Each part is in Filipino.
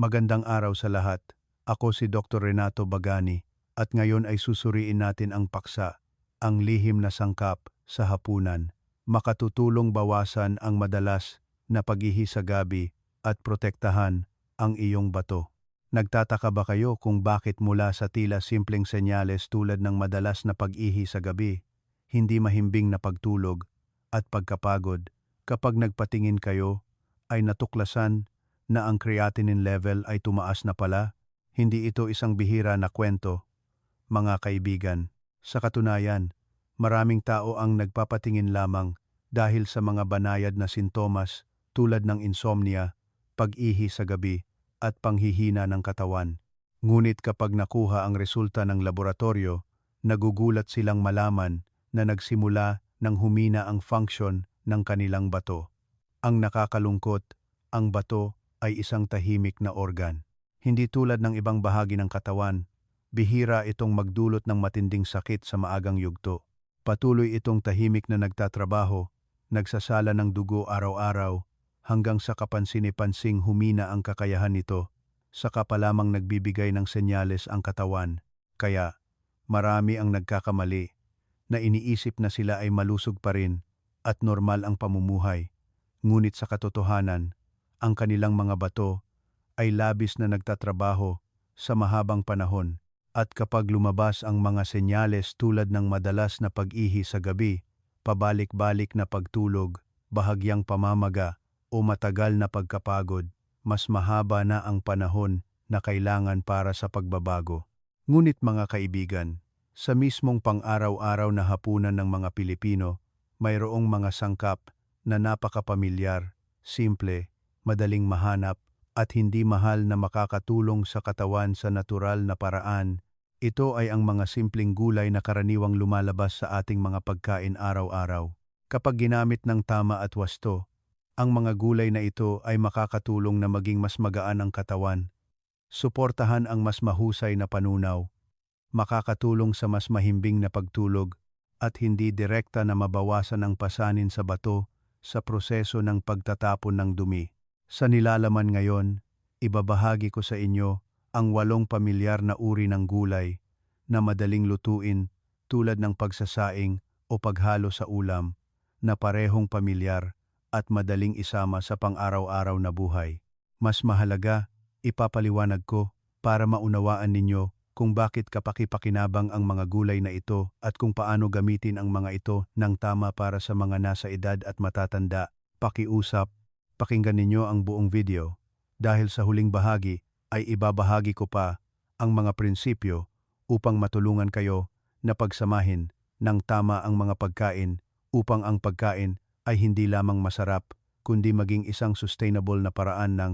Magandang araw sa lahat. Ako si Dr. Renato Bagani at ngayon ay susuriin natin ang paksa, ang lihim na sangkap sa hapunan. Makatutulong bawasan ang madalas na pag-ihi sa gabi at protektahan ang iyong bato. Nagtataka ba kayo kung bakit mula sa tila simpleng senyales tulad ng madalas na pag-ihi sa gabi, hindi mahimbing na pagtulog at pagkapagod, kapag nagpatingin kayo ay natuklasan na ang creatinine level ay tumaas na pala? Hindi ito isang bihira na kwento, mga kaibigan. Sa katunayan, maraming tao ang nagpapatingin lamang dahil sa mga banayad na sintomas tulad ng insomnia, pag-ihi sa gabi, at panghihina ng katawan. Ngunit kapag nakuha ang resulta ng laboratorio, nagugulat silang malaman na nagsimula ng humina ang function ng kanilang bato. Ang nakakalungkot, ang bato ay isang tahimik na organ. Hindi tulad ng ibang bahagi ng katawan, bihira itong magdulot ng matinding sakit sa maagang yugto. Patuloy itong tahimik na nagtatrabaho, nagsasala ng dugo araw-araw, hanggang sa kapansin-pansing humina ang kakayahan nito, saka pa lamang nagbibigay ng senyales ang katawan. Kaya, marami ang nagkakamali, na iniisip na sila ay malusog pa rin, at normal ang pamumuhay. Ngunit sa katotohanan, ang kanilang mga bato ay labis na nagtatrabaho sa mahabang panahon, at kapag lumabas ang mga senyales tulad ng madalas na pag-ihi sa gabi, pabalik-balik na pagtulog, bahagyang pamamaga o matagal na pagkapagod, mas mahaba na ang panahon na kailangan para sa pagbabago. Ngunit mga kaibigan, sa mismong pang-araw-araw na hapunan ng mga Pilipino, mayroong mga sangkap na napakapamilyar, simple, madaling mahanap, at hindi mahal na makakatulong sa katawan sa natural na paraan. Ito ay ang mga simpleng gulay na karaniwang lumalabas sa ating mga pagkain araw-araw. Kapag ginamit ng tama at wasto, ang mga gulay na ito ay makakatulong na maging mas magaan ang katawan, suportahan ang mas mahusay na panunaw, makakatulong sa mas mahimbing na pagtulog, at hindi direkta na mabawasan ang pasanin sa bato sa proseso ng pagtatapon ng dumi. Sa nilalaman ngayon, ibabahagi ko sa inyo ang 8 pamilyar na uri ng gulay na madaling lutuin tulad ng pagsasaing o paghalo sa ulam, na parehong pamilyar at madaling isama sa pang-araw-araw na buhay. Mas mahalaga, ipapaliwanag ko para maunawaan ninyo kung bakit kapaki-pakinabang ang mga gulay na ito at kung paano gamitin ang mga ito ng tama para sa mga nasa edad at matatanda. Pakiusap, pakinggan ninyo ang buong video dahil sa huling bahagi ay ibabahagi ko pa ang mga prinsipyo upang matulungan kayo na pagsamahin ng tama ang mga pagkain upang ang pagkain ay hindi lamang masarap kundi maging isang sustainable na paraan ng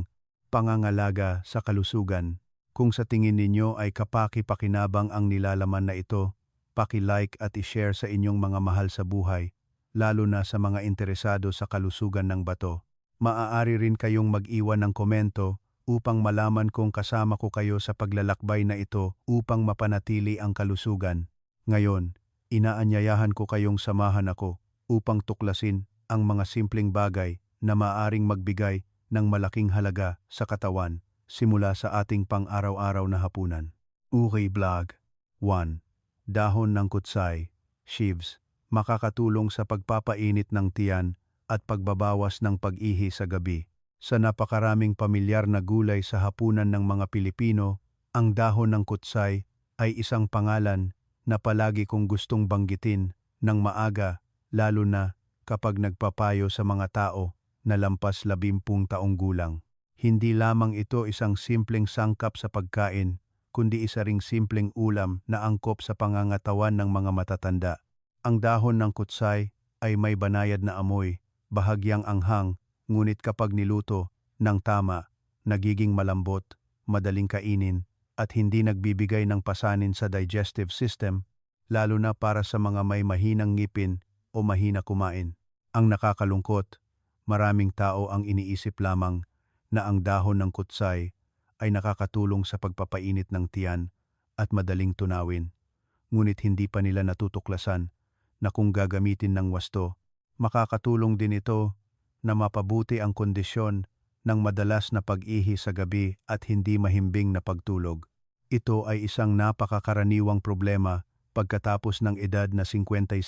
pangangalaga sa kalusugan. Kung sa tingin ninyo ay kapaki-pakinabang ang nilalaman na ito, paki-like at i-share sa inyong mga mahal sa buhay, lalo na sa mga interesado sa kalusugan ng bato. Maaari rin kayong mag-iwan ng komento upang malaman kung kasama ko kayo sa paglalakbay na ito upang mapanatili ang kalusugan. Ngayon, inaanyayahan ko kayong samahan ako upang tuklasin ang mga simpleng bagay na maaaring magbigay ng malaking halaga sa katawan simula sa ating pang-araw-araw na hapunan. Okay Vlog 1. Dahon ng kutsay, sheaves, makakatulong sa pagpapainit ng tiyan at pagbabawas ng pag-ihi sa gabi. Sa napakaraming pamilyar na gulay sa hapunan ng mga Pilipino, ang dahon ng kutsay ay isang pangalan na palagi kong gustong banggitin ng maaga, lalo na kapag nagpapayo sa mga tao na lampas 20 taong gulang. Hindi lamang ito isang simpleng sangkap sa pagkain, kundi isa ring simpleng ulam na angkop sa pangangatawan ng mga matatanda. Ang dahon ng kutsay ay may banayad na amoy, bahagyang anghang, ngunit kapag niluto ng tama, nagiging malambot, madaling kainin, at hindi nagbibigay ng pasanin sa digestive system, lalo na para sa mga may mahinang ngipin o mahina kumain. Ang nakakalungkot, maraming tao ang iniisip lamang na ang dahon ng kutsay ay nakakatulong sa pagpapainit ng tiyan at madaling tunawin. Ngunit hindi pa nila natutuklasan na kung gagamitin ng wasto, makakatulong din ito na mapabuti ang kondisyon ng madalas na pag-ihi sa gabi at hindi mahimbing na pagtulog. Ito ay isang napakakaraniwang problema pagkatapos ng edad na 55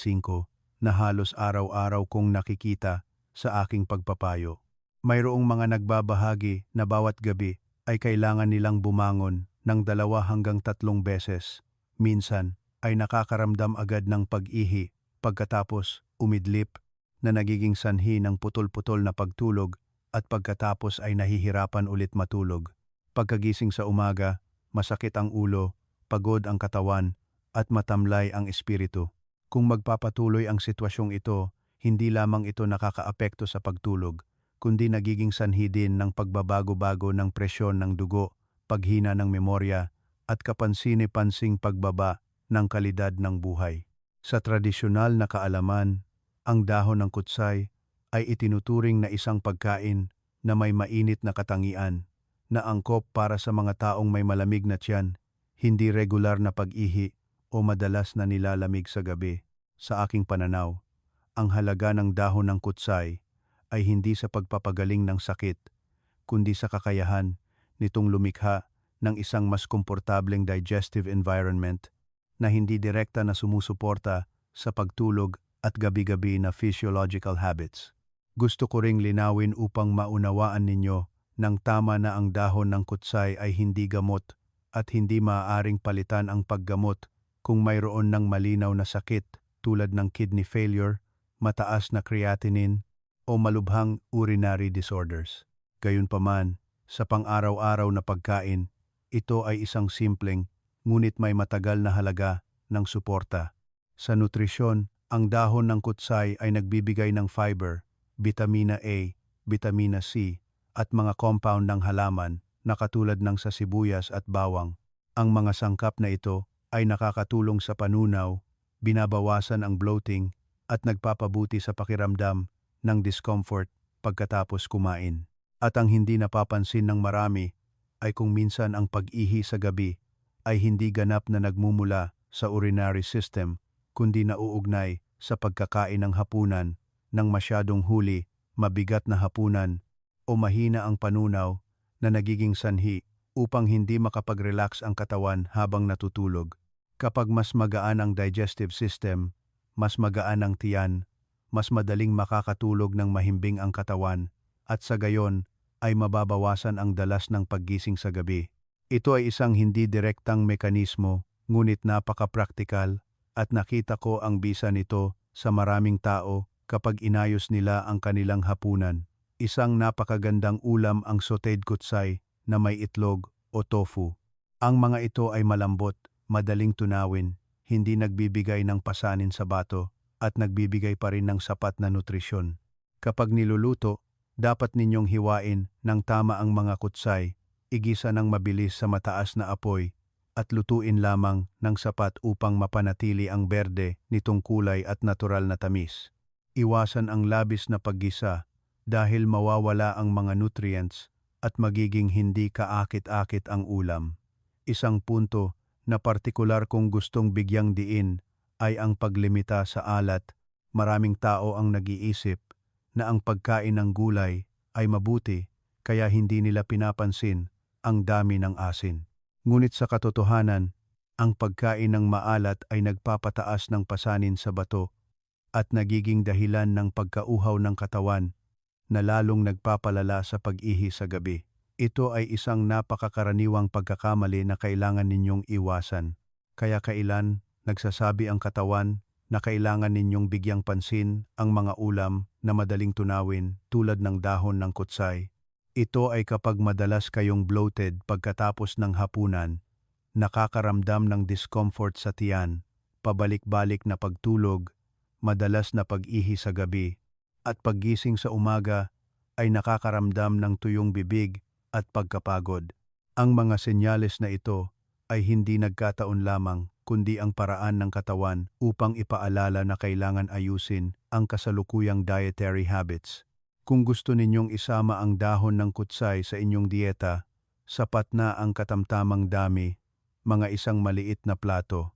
na halos araw-araw kong nakikita sa aking pagpapayo. Mayroong mga nagbabahagi na bawat gabi ay kailangan nilang bumangon ng 2 hanggang 3 beses. Minsan ay nakakaramdam agad ng pag-ihi pagkatapos umidlip na nagiging sanhi ng putol-putol na pagtulog at pagkatapos ay nahihirapan ulit matulog. Pagkagising sa umaga, masakit ang ulo, pagod ang katawan, at matamlay ang espiritu. Kung magpapatuloy ang sitwasyong ito, hindi lamang ito nakakaapekto sa pagtulog, kundi nagiging sanhi din ng pagbabago-bago ng presyon ng dugo, paghina ng memorya, at kapansini-pansing pagbaba ng kalidad ng buhay. Sa tradisyonal na kaalaman, ang dahon ng kutsay ay itinuturing na isang pagkain na may mainit na katangian, na angkop para sa mga taong may malamig na tiyan, hindi regular na pag-ihi o madalas na nilalamig sa gabi. Sa aking pananaw, ang halaga ng dahon ng kutsay ay hindi sa pagpapagaling ng sakit, kundi sa kakayahan nitong lumikha ng isang mas komportableng digestive environment na hindi direkta na sumusuporta sa pagtulog at gabi-gabi na physiological habits. Gusto ko ring linawin upang maunawaan ninyo nang tama na ang dahon ng kutsay ay hindi gamot at hindi maaaring palitan ang paggamot kung mayroon ng malinaw na sakit tulad ng kidney failure, mataas na creatinine, o malubhang urinary disorders. Gayunpaman, sa pang-araw-araw na pagkain, ito ay isang simpleng ngunit may matagal na halaga ng suporta. Sa nutrisyon, ang dahon ng kutsay ay nagbibigay ng fiber, vitamina A, vitamina C, at mga compound ng halaman na katulad ng sa sibuyas at bawang. Ang mga sangkap na ito ay nakakatulong sa panunaw, binabawasan ang bloating, at nagpapabuti sa pakiramdam ng discomfort pagkatapos kumain. At ang hindi napapansin ng marami ay kung minsan ang pag-ihi sa gabi ay hindi ganap na nagmumula sa urinary system, kundi nauugnay sa pagkakain ng hapunan ng masyadong huli, mabigat na hapunan, o mahina ang panunaw na nagiging sanhi upang hindi makapag-relax ang katawan habang natutulog. Kapag mas magaan ang digestive system, mas magaan ang tiyan, mas madaling makakatulog ng mahimbing ang katawan, at sa gayon ay mababawasan ang dalas ng paggising sa gabi. Ito ay isang hindi direktang mekanismo, ngunit napaka-praktikal, at nakita ko ang bisa nito sa maraming tao kapag inayos nila ang kanilang hapunan. Isang napakagandang ulam ang sautéed kutsay na may itlog o tofu. Ang mga ito ay malambot, madaling tunawin, hindi nagbibigay ng pasanin sa bato, at nagbibigay pa rin ng sapat na nutrisyon. Kapag niluluto, dapat ninyong hiwain ng tama ang mga kutsay, igisa ng mabilis sa mataas na apoy, at lutuin lamang ng sapat upang mapanatili ang berde nitong kulay at natural na tamis. Iwasan ang labis na paggisa dahil mawawala ang mga nutrients at magiging hindi kaakit-akit ang ulam. Isang punto na partikular kong gustong bigyang diin ay ang paglimita sa alat. Maraming tao ang nag-iisip na ang pagkain ng gulay ay mabuti kaya hindi nila pinapansin ang dami ng asin. Ngunit sa katotohanan, ang pagkain ng maalat ay nagpapataas ng pasanin sa bato at nagiging dahilan ng pagkauhaw ng katawan na lalong nagpapalala sa pag-ihi sa gabi. Ito ay isang napakakaraniwang pagkakamali na kailangan ninyong iwasan. Kaya kailan nagsasabi ang katawan na kailangan ninyong bigyang pansin ang mga ulam na madaling tunawin tulad ng dahon ng kutsay. Ito ay kapag madalas kayong bloated pagkatapos ng hapunan, nakakaramdam ng discomfort sa tiyan, pabalik-balik na pagtulog, madalas na pag-ihi sa gabi, at paggising sa umaga ay nakakaramdam ng tuyong bibig at pagkapagod. Ang mga senyales na ito ay hindi nagkataon lamang kundi ang paraan ng katawan upang ipaalala na kailangan ayusin ang kasalukuyang dietary habits. Kung gusto ninyong isama ang dahon ng kutsay sa inyong dieta, sapat na ang katamtamang dami, mga isang maliit na plato.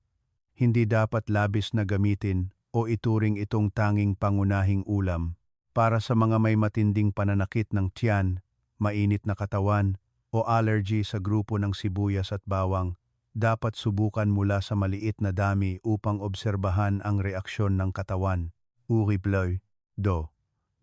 Hindi dapat labis na gamitin o ituring itong tanging pangunahing ulam. Para sa mga may matinding pananakit ng tiyan, mainit na katawan, o allergy sa grupo ng sibuyas at bawang, dapat subukan mula sa maliit na dami upang obserbahan ang reaksyon ng katawan. Uriploy, do.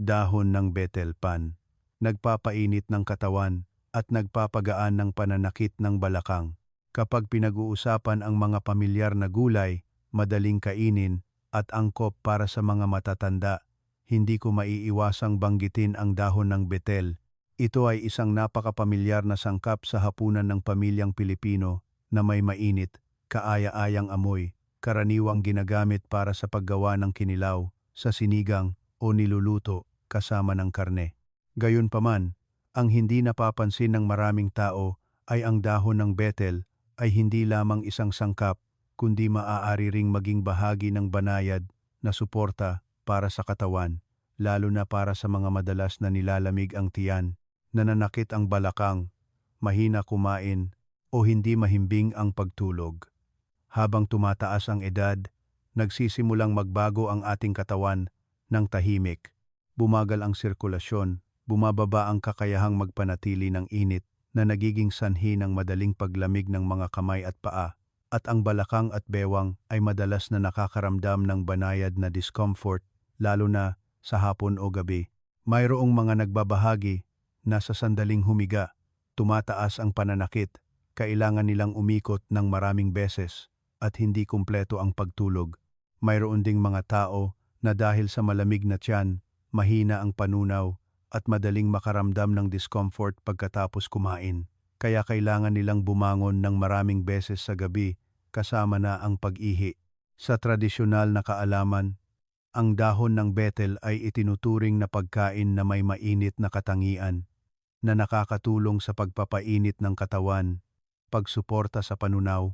Dahon ng betel pan. Nagpapainit ng katawan at nagpapagaan ng pananakit ng balakang. Kapag pinag-uusapan ang mga pamilyar na gulay, madaling kainin, at angkop para sa mga matatanda, hindi ko maiiwasang banggitin ang dahon ng betel. Ito ay isang napakapamilyar na sangkap sa hapunan ng pamilyang Pilipino na may mainit, kaaya-ayang amoy, karaniwang ginagamit para sa paggawa ng kinilaw, sa sinigang o niluluto kasama ng karne. Gayunpaman, ang hindi napapansin ng maraming tao ay ang dahon ng betel ay hindi lamang isang sangkap kundi maaari ring maging bahagi ng banayad na suporta para sa katawan, lalo na para sa mga madalas na nilalamig ang tiyan, nananakit ang balakang, mahina kumain, o hindi mahimbing ang pagtulog. Habang tumataas ang edad, nagsisimulang magbago ang ating katawan ng tahimik. Bumagal ang sirkulasyon, bumababa ang kakayahang magpanatili ng init na nagiging sanhi ng madaling paglamig ng mga kamay at paa, at ang balakang at bewang ay madalas na nakakaramdam ng banayad na discomfort, lalo na sa hapon o gabi. Mayroong mga nagbabahagi na sa sandaling humiga, tumataas ang pananakit, kailangan nilang umikot ng maraming beses at hindi kumpleto ang pagtulog. Mayroon ding mga tao na dahil sa malamig na tiyan, mahina ang panunaw at madaling makaramdam ng discomfort pagkatapos kumain. Kaya kailangan nilang bumangon ng maraming beses sa gabi kasama na ang pag-ihi. Sa tradisyonal na kaalaman, ang dahon ng betel ay itinuturing na pagkain na may mainit na katangian na nakakatulong sa pagpapainit ng katawan, pagsuporta sa panunaw,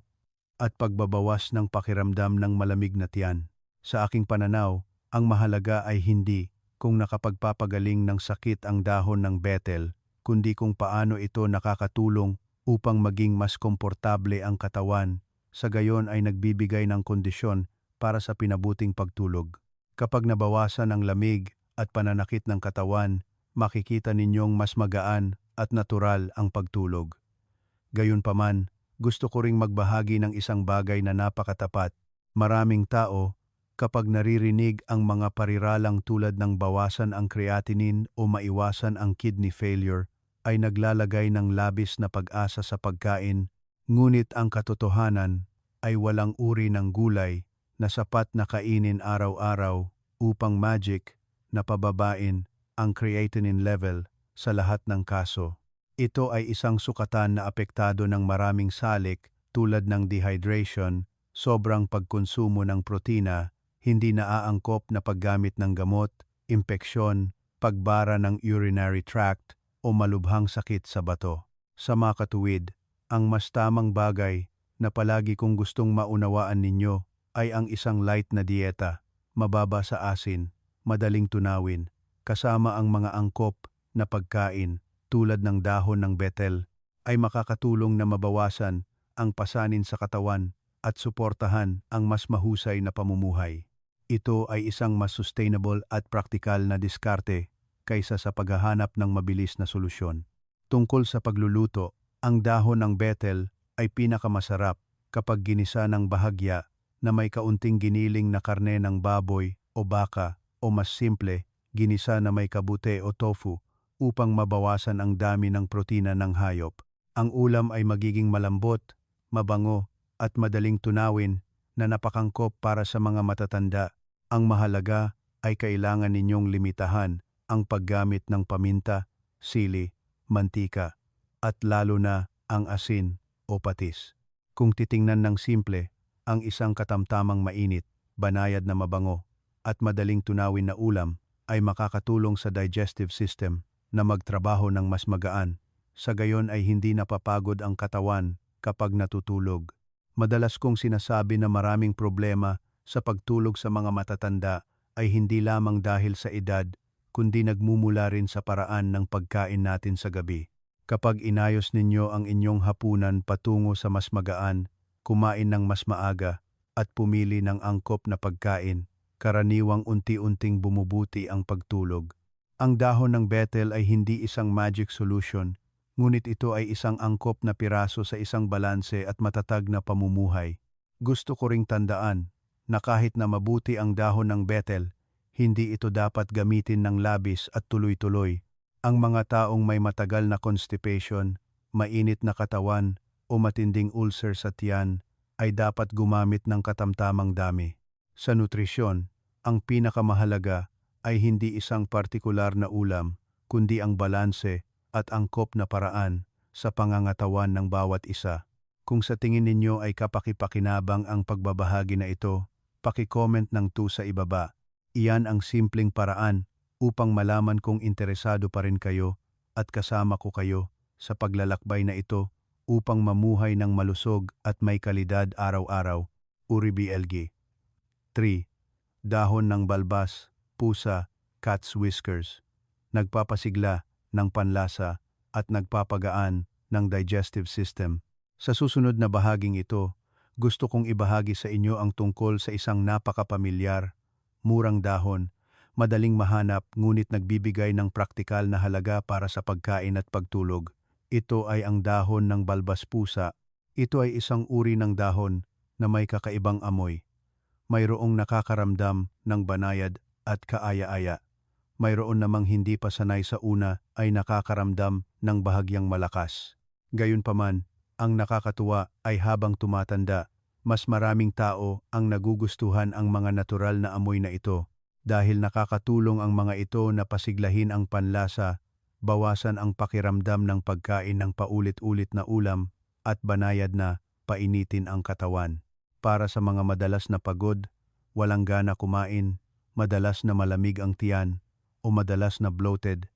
at pagbabawas ng pakiramdam ng malamig na tiyan. Sa aking pananaw, ang mahalaga ay hindi kung nakapagpapagaling ng sakit ang dahon ng betel, kundi kung paano ito nakakatulong upang maging mas komportable ang katawan, sa gayon ay nagbibigay ng kondisyon para sa pinabuting pagtulog. Kapag nabawasan ang lamig at pananakit ng katawan, makikita ninyong mas magaan at natural ang pagtulog. Gayunpaman, gusto ko ring magbahagi ng isang bagay na napakatapat. Maraming tao, kapag naririnig ang mga pariralang tulad ng bawasan ang creatinine o maiwasan ang kidney failure, ay naglalagay ng labis na pag-asa sa pagkain, ngunit ang katotohanan ay walang uri ng gulay na sapat na kainin araw-araw upang magic na pababain ang creatinine level sa lahat ng kaso. Ito ay isang sukatan na apektado ng maraming salik tulad ng dehydration, sobrang pagkonsumo ng protina, hindi naaangkop na paggamit ng gamot, impeksyon, pagbara ng urinary tract, o malubhang sakit sa bato. Sa makatuwid, ang mas tamang bagay na palagi kong gustong maunawaan ninyo ay ang isang light na dieta, mababa sa asin, madaling tunawin, kasama ang mga angkop na pagkain tulad ng dahon ng betel, ay makakatulong na mabawasan ang pasanin sa katawan at suportahan ang mas mahusay na pamumuhay. Ito ay isang mas sustainable at praktikal na diskarte kaysa sa paghahanap ng mabilis na solusyon. Tungkol sa pagluluto, ang dahon ng betel ay pinakamasarap kapag ginisa ng bahagya na may kaunting giniling na karne ng baboy o baka, o mas simple, ginisa na may kabute o tofu upang mabawasan ang dami ng protina ng hayop. Ang ulam ay magiging malambot, mabango, at madaling tunawin na napakangkop para sa mga matatanda. Ang mahalaga ay kailangan ninyong limitahan ang paggamit ng paminta, sili, mantika, at lalo na ang asin o patis. Kung titingnan ng simple, ang isang katamtamang mainit, banayad na mabango, at madaling tunawin na ulam ay makakatulong sa digestive system na magtrabaho ng mas magaan, sa gayon ay hindi napapagod ang katawan kapag natutulog. Madalas kong sinasabi na maraming problema sa pagtulog sa mga matatanda ay hindi lamang dahil sa edad, kundi nagmumula rin sa paraan ng pagkain natin sa gabi. Kapag inayos ninyo ang inyong hapunan patungo sa mas magaan, kumain ng mas maaga, at pumili ng angkop na pagkain, karaniwang unti-unting bumubuti ang pagtulog. Ang dahon ng betel ay hindi isang magic solution, ngunit ito ay isang angkop na piraso sa isang balanse at matatag na pamumuhay. Gusto ko ring tandaan na kahit na mabuti ang dahon ng betel, hindi ito dapat gamitin ng labis at tuloy-tuloy. Ang mga taong may matagal na constipation, mainit na katawan o matinding ulcer sa tiyan ay dapat gumamit ng katamtamang dami. Sa nutrisyon, ang pinakamahalaga ay hindi isang partikular na ulam, kundi ang balanse at angkop na paraan sa pangangatawan ng bawat isa. Kung sa tingin ninyo ay kapaki-pakinabang ang pagbabahagi na ito, paki-comment ng 2 sa ibaba. Iyan ang simpleng paraan upang malaman kung interesado pa rin kayo at kasama ko kayo sa paglalakbay na ito upang mamuhay ng malusog at may kalidad araw-araw. Uri BLG. 3. Dahon ng balbas, pusa, cat's whiskers. Nagpapasigla ng panlasa at nagpapagaan ng digestive system. Sa susunod na bahaging ito, gusto kong ibahagi sa inyo ang tungkol sa isang napakapamilyar, murang dahon, madaling mahanap ngunit nagbibigay ng praktikal na halaga para sa pagkain at pagtulog. Ito ay ang dahon ng balbas pusa. Ito ay isang uri ng dahon na may kakaibang amoy. Mayroong nakakaramdam ng banayad at kaaya-aya. Mayroon namang hindi pa sanay sa una ay nakakaramdam ng bahagyang malakas. Gayunpaman, ang nakakatuwa ay habang tumatanda, mas maraming tao ang nagugustuhan ang mga natural na amoy na ito dahil nakakatulong ang mga ito na pasiglahin ang panlasa, bawasan ang pakiramdam ng pagkain ng paulit-ulit na ulam at banayad na painitin ang katawan. Para sa mga madalas na pagod, walang gana kumain, madalas na malamig ang tiyan, o madalas na bloated,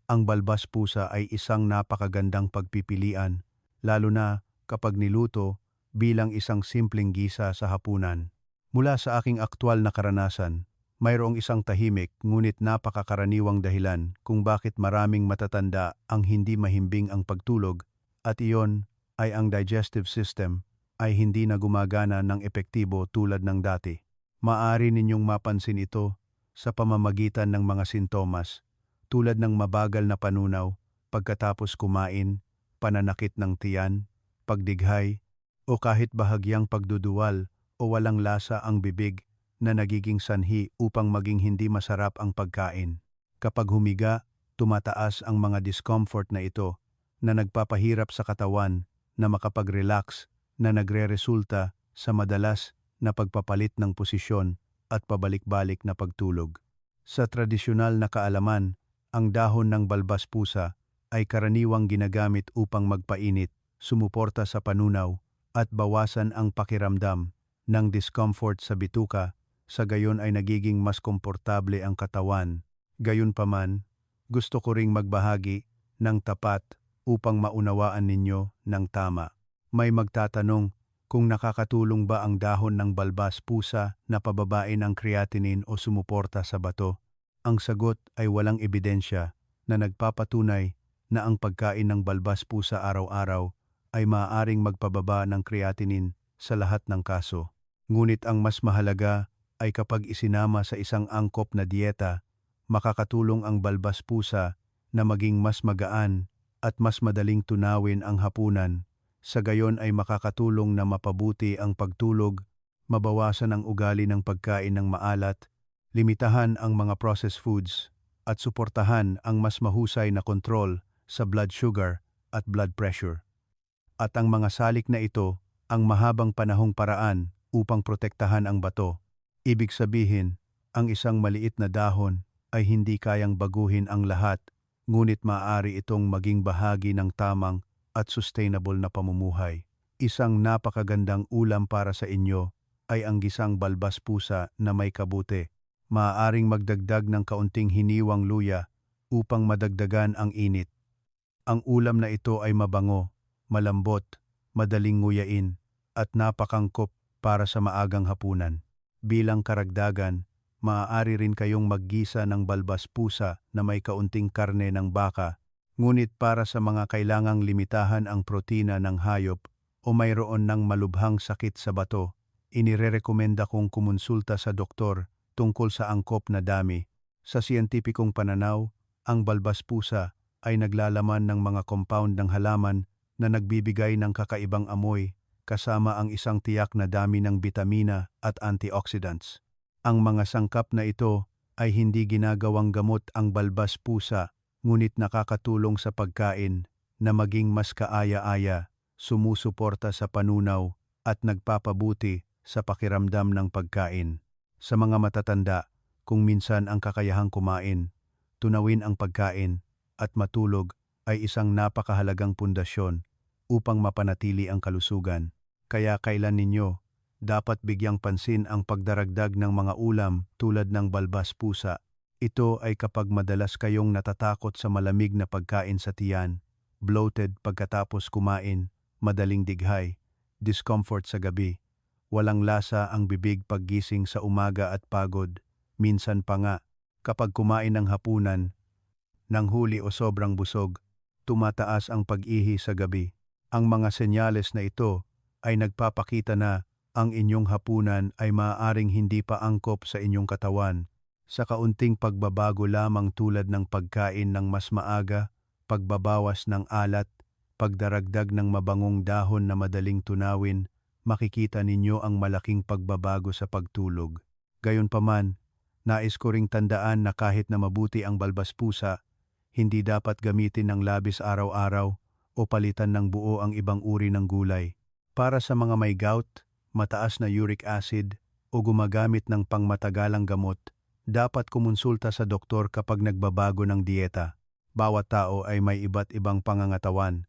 ang balbas pusa ay isang napakagandang pagpipilian, lalo na kapag niluto bilang isang simpleng gisa sa hapunan. Mula sa aking aktwal na karanasan, mayroong isang tahimik ngunit napakakaraniwang dahilan kung bakit maraming matatanda ang hindi mahimbing ang pagtulog at iyon ay ang digestive system ay hindi na gumagana ng epektibo tulad ng dati. Maaari ninyong mapansin ito sa pamamagitan ng mga sintomas tulad ng mabagal na panunaw pagkatapos kumain, pananakit ng tiyan, pagdighay, o kahit bahagyang pagduduwal o walang lasa ang bibig na nagiging sanhi upang maging hindi masarap ang pagkain. Kapag humiga, tumataas ang mga discomfort na ito na nagpapahirap sa katawan na makapag-relax na nagre-resulta sa madalas na pagpapalit ng posisyon at pabalik-balik na pagtulog. Sa tradisyonal na kaalaman, ang dahon ng balbas pusa ay karaniwang ginagamit upang magpainit, sumuporta sa panunaw, at bawasan ang pakiramdam ng discomfort sa bituka, sa gayon ay nagiging mas komportable ang katawan. Gayunpaman, gusto ko ring magbahagi ng tapat upang maunawaan ninyo ng tama. May magtatanong kung nakakatulong ba ang dahon ng balbas pusa na pababain ang creatinine o sumuporta sa bato. Ang sagot ay walang ebidensya na nagpapatunay na ang pagkain ng balbas pusa araw-araw ay maaaring magpababa ng creatinine sa lahat ng kaso. Ngunit ang mas mahalaga ay kapag isinama sa isang angkop na dieta, makakatulong ang balbas pusa na maging mas magaan at mas madaling tunawin ang hapunan. Sa gayon ay makakatulong na mapabuti ang pagtulog, mabawasan ang ugali ng pagkain ng maalat, limitahan ang mga processed foods, at suportahan ang mas mahusay na kontrol sa blood sugar at blood pressure. At ang mga salik na ito ang mahabang panahong paraan upang protektahan ang bato. Ibig sabihin, ang isang maliit na dahon ay hindi kayang baguhin ang lahat, ngunit maaari itong maging bahagi ng tamang at sustainable na pamumuhay. Isang napakagandang ulam para sa inyo ay ang gisang balbas pusa na may kabute. Maaaring magdagdag ng kaunting hiniwang luya upang madagdagan ang init. Ang ulam na ito ay mabango, malambot, madaling nguyain, at napakangkop para sa maagang hapunan. Bilang karagdagan, maaari rin kayong maggisa ng balbas pusa na may kaunting karne ng baka, ngunit para sa mga kailangang limitahan ang protina ng hayop o mayroon ng malubhang sakit sa bato, inirerekomenda kong kumonsulta sa doktor tungkol sa angkop na dami. Sa siyentipikong pananaw, Ang balbas pusa ay naglalaman ng mga compound ng halaman na nagbibigay ng kakaibang amoy kasama ang isang tiyak na dami ng bitamina at antioxidants. Ang mga sangkap na ito ay hindi ginagawang gamot ang balbas pusa, ngunit nakakatulong sa pagkain na maging mas kaaya-aya, sumusuporta sa panunaw at nagpapabuti sa pakiramdam ng pagkain. Sa mga matatanda, kung minsan ang kakayahang kumain, tunawin ang pagkain at matulog ay isang napakahalagang pundasyon upang mapanatili ang kalusugan. Kaya kailan ninyo dapat bigyang pansin ang pagdaragdag ng mga ulam tulad ng balbas pusa. Ito ay kapag madalas kayong natatakot sa malamig na pagkain sa tiyan, bloated pagkatapos kumain, madaling dighay, discomfort sa gabi, walang lasa ang bibig paggising sa umaga at pagod, minsan pa nga, kapag kumain ng hapunan, nang huli o sobrang busog, tumataas ang pag-ihi sa gabi. Ang mga senyales na ito ay nagpapakita na ang inyong hapunan ay maaaring hindi pa angkop sa inyong katawan. Sa kaunting pagbabago lamang tulad ng pagkain ng mas maaga, pagbabawas ng alat, pagdaragdag ng mabangong dahon na madaling tunawin, makikita ninyo ang malaking pagbabago sa pagtulog. Gayunpaman, nais ko ring tandaan na kahit na mabuti ang balbas pusa, hindi dapat gamitin ng labis araw-araw o palitan ng buo ang ibang uri ng gulay. Para sa mga may gout, mataas na uric acid o gumagamit ng pangmatagalang gamot, dapat kumonsulta sa doktor kapag nagbabago ng dieta. Bawat tao ay may iba't ibang pangangatawan.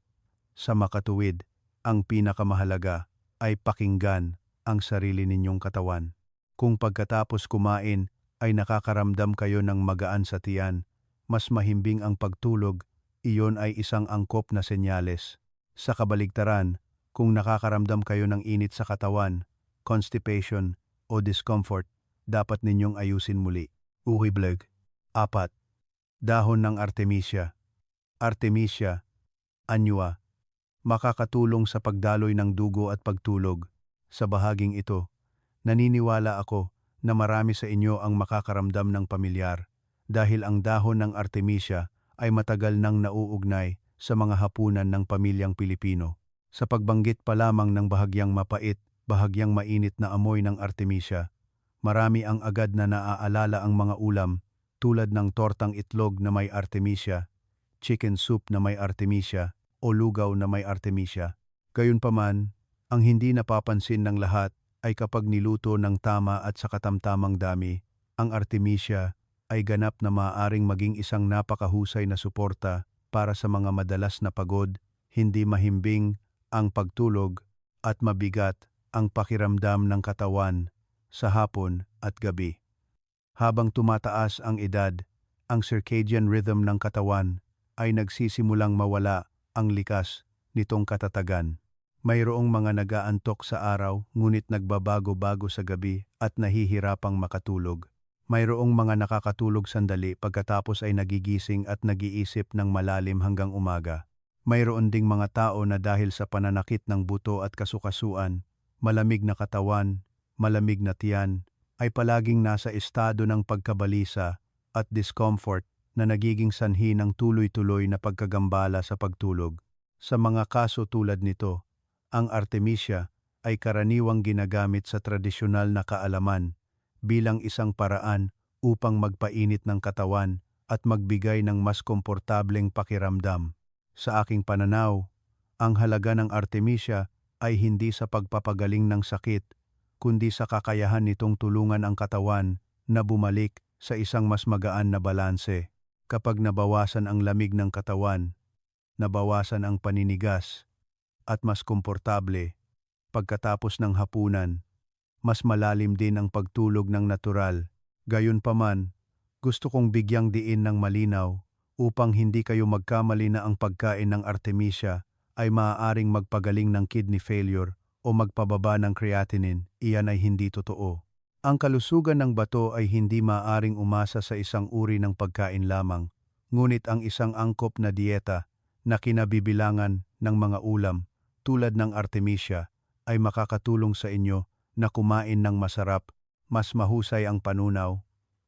Sa makatuwid, ang pinakamahalaga ay pakinggan ang sarili ninyong katawan. Kung pagkatapos kumain ay nakakaramdam kayo ng magaan sa tiyan, mas mahimbing ang pagtulog, iyon ay isang angkop na senyales. Sa kabaligtaran, kung nakakaramdam kayo ng init sa katawan, constipation o discomfort, dapat ninyong ayusin muli. Uhibleg. 4. Dahon ng Artemisia. Artemisia, anyua, makakatulong sa pagdaloy ng dugo at pagtulog. Sa bahaging ito, naniniwala ako na marami sa inyo ang makakaramdam ng pamilyar dahil ang dahon ng Artemisia ay matagal nang nauugnay sa mga hapunan ng pamilyang Pilipino. Sa pagbanggit pa lamang ng bahagyang mapait, bahagyang mainit na amoy ng Artemisia, marami ang agad na naaalala ang mga ulam tulad ng tortang itlog na may Artemisia, chicken soup na may Artemisia, o lugaw na may Artemisia. Gayunpaman, ang hindi napapansin ng lahat ay kapag niluto ng tama at sa katamtamang dami, ang Artemisia ay ganap na maaaring maging isang napakahusay na suporta para sa mga madalas na pagod, hindi mahimbing ang pagtulog at mabigat ang pakiramdam ng katawan sa hapon at gabi. Habang tumataas ang edad, ang circadian rhythm ng katawan ay nagsisimulang mawala ang likas nitong katatagan. Mayroong mga nag-aantok sa araw ngunit nagbabago-bago sa gabi at nahihirapang makatulog. Mayroong mga nakakatulog sandali pagkatapos ay nagigising at nag-iisip ng malalim hanggang umaga. Mayroon ding mga tao na dahil sa pananakit ng buto at kasukasuan, malamig na katawan, malamig na tiyan, ay palaging nasa estado ng pagkabalisa at discomfort na nagiging sanhi ng tuloy-tuloy na pagkagambala sa pagtulog. Sa mga kaso tulad nito, ang Artemisia ay karaniwang ginagamit sa tradisyonal na kaalaman bilang isang paraan upang magpainit ng katawan at magbigay ng mas komportableng pakiramdam. Sa aking pananaw, ang halaga ng Artemisia ay hindi sa pagpapagaling ng sakit, kundi sa kakayahan nitong tulungan ang katawan na bumalik sa isang mas magaan na balanse. Kapag nabawasan ang lamig ng katawan, nabawasan ang paninigas, at mas komportable, pagkatapos ng hapunan, mas malalim din ang pagtulog ng natural. Gayunpaman, gusto kong bigyang diin ng malinaw upang hindi kayo magkamali na ang pagkain ng Artemisia ay maaaring magpagaling ng kidney failure o magpababa ng creatinine. Iyan ay hindi totoo. Ang kalusugan ng bato ay hindi maaaring umasa sa isang uri ng pagkain lamang, ngunit ang isang angkop na dieta na kinabibilangan ng mga ulam tulad ng Artemisia ay makakatulong sa inyo na kumain ng masarap, mas mahusay ang panunaw,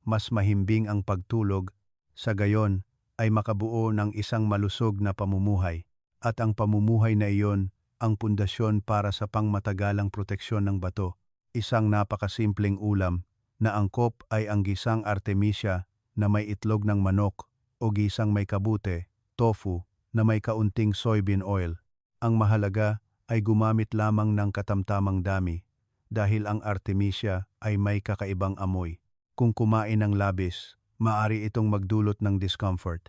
mas mahimbing ang pagtulog, sa gayon ay makabuo ng isang malusog na pamumuhay. At ang pamumuhay na iyon ang pundasyon para sa pangmatagalang proteksyon ng bato. Isang napakasimpleng ulam na angkop ay ang gisang artemisia na may itlog ng manok o gisang may kabute, tofu, na may kaunting soybean oil. Ang mahalaga ay gumamit lamang ng katamtamang dami dahil ang artemisia ay may kakaibang amoy. Kung kumain ng labis, maari itong magdulot ng discomfort.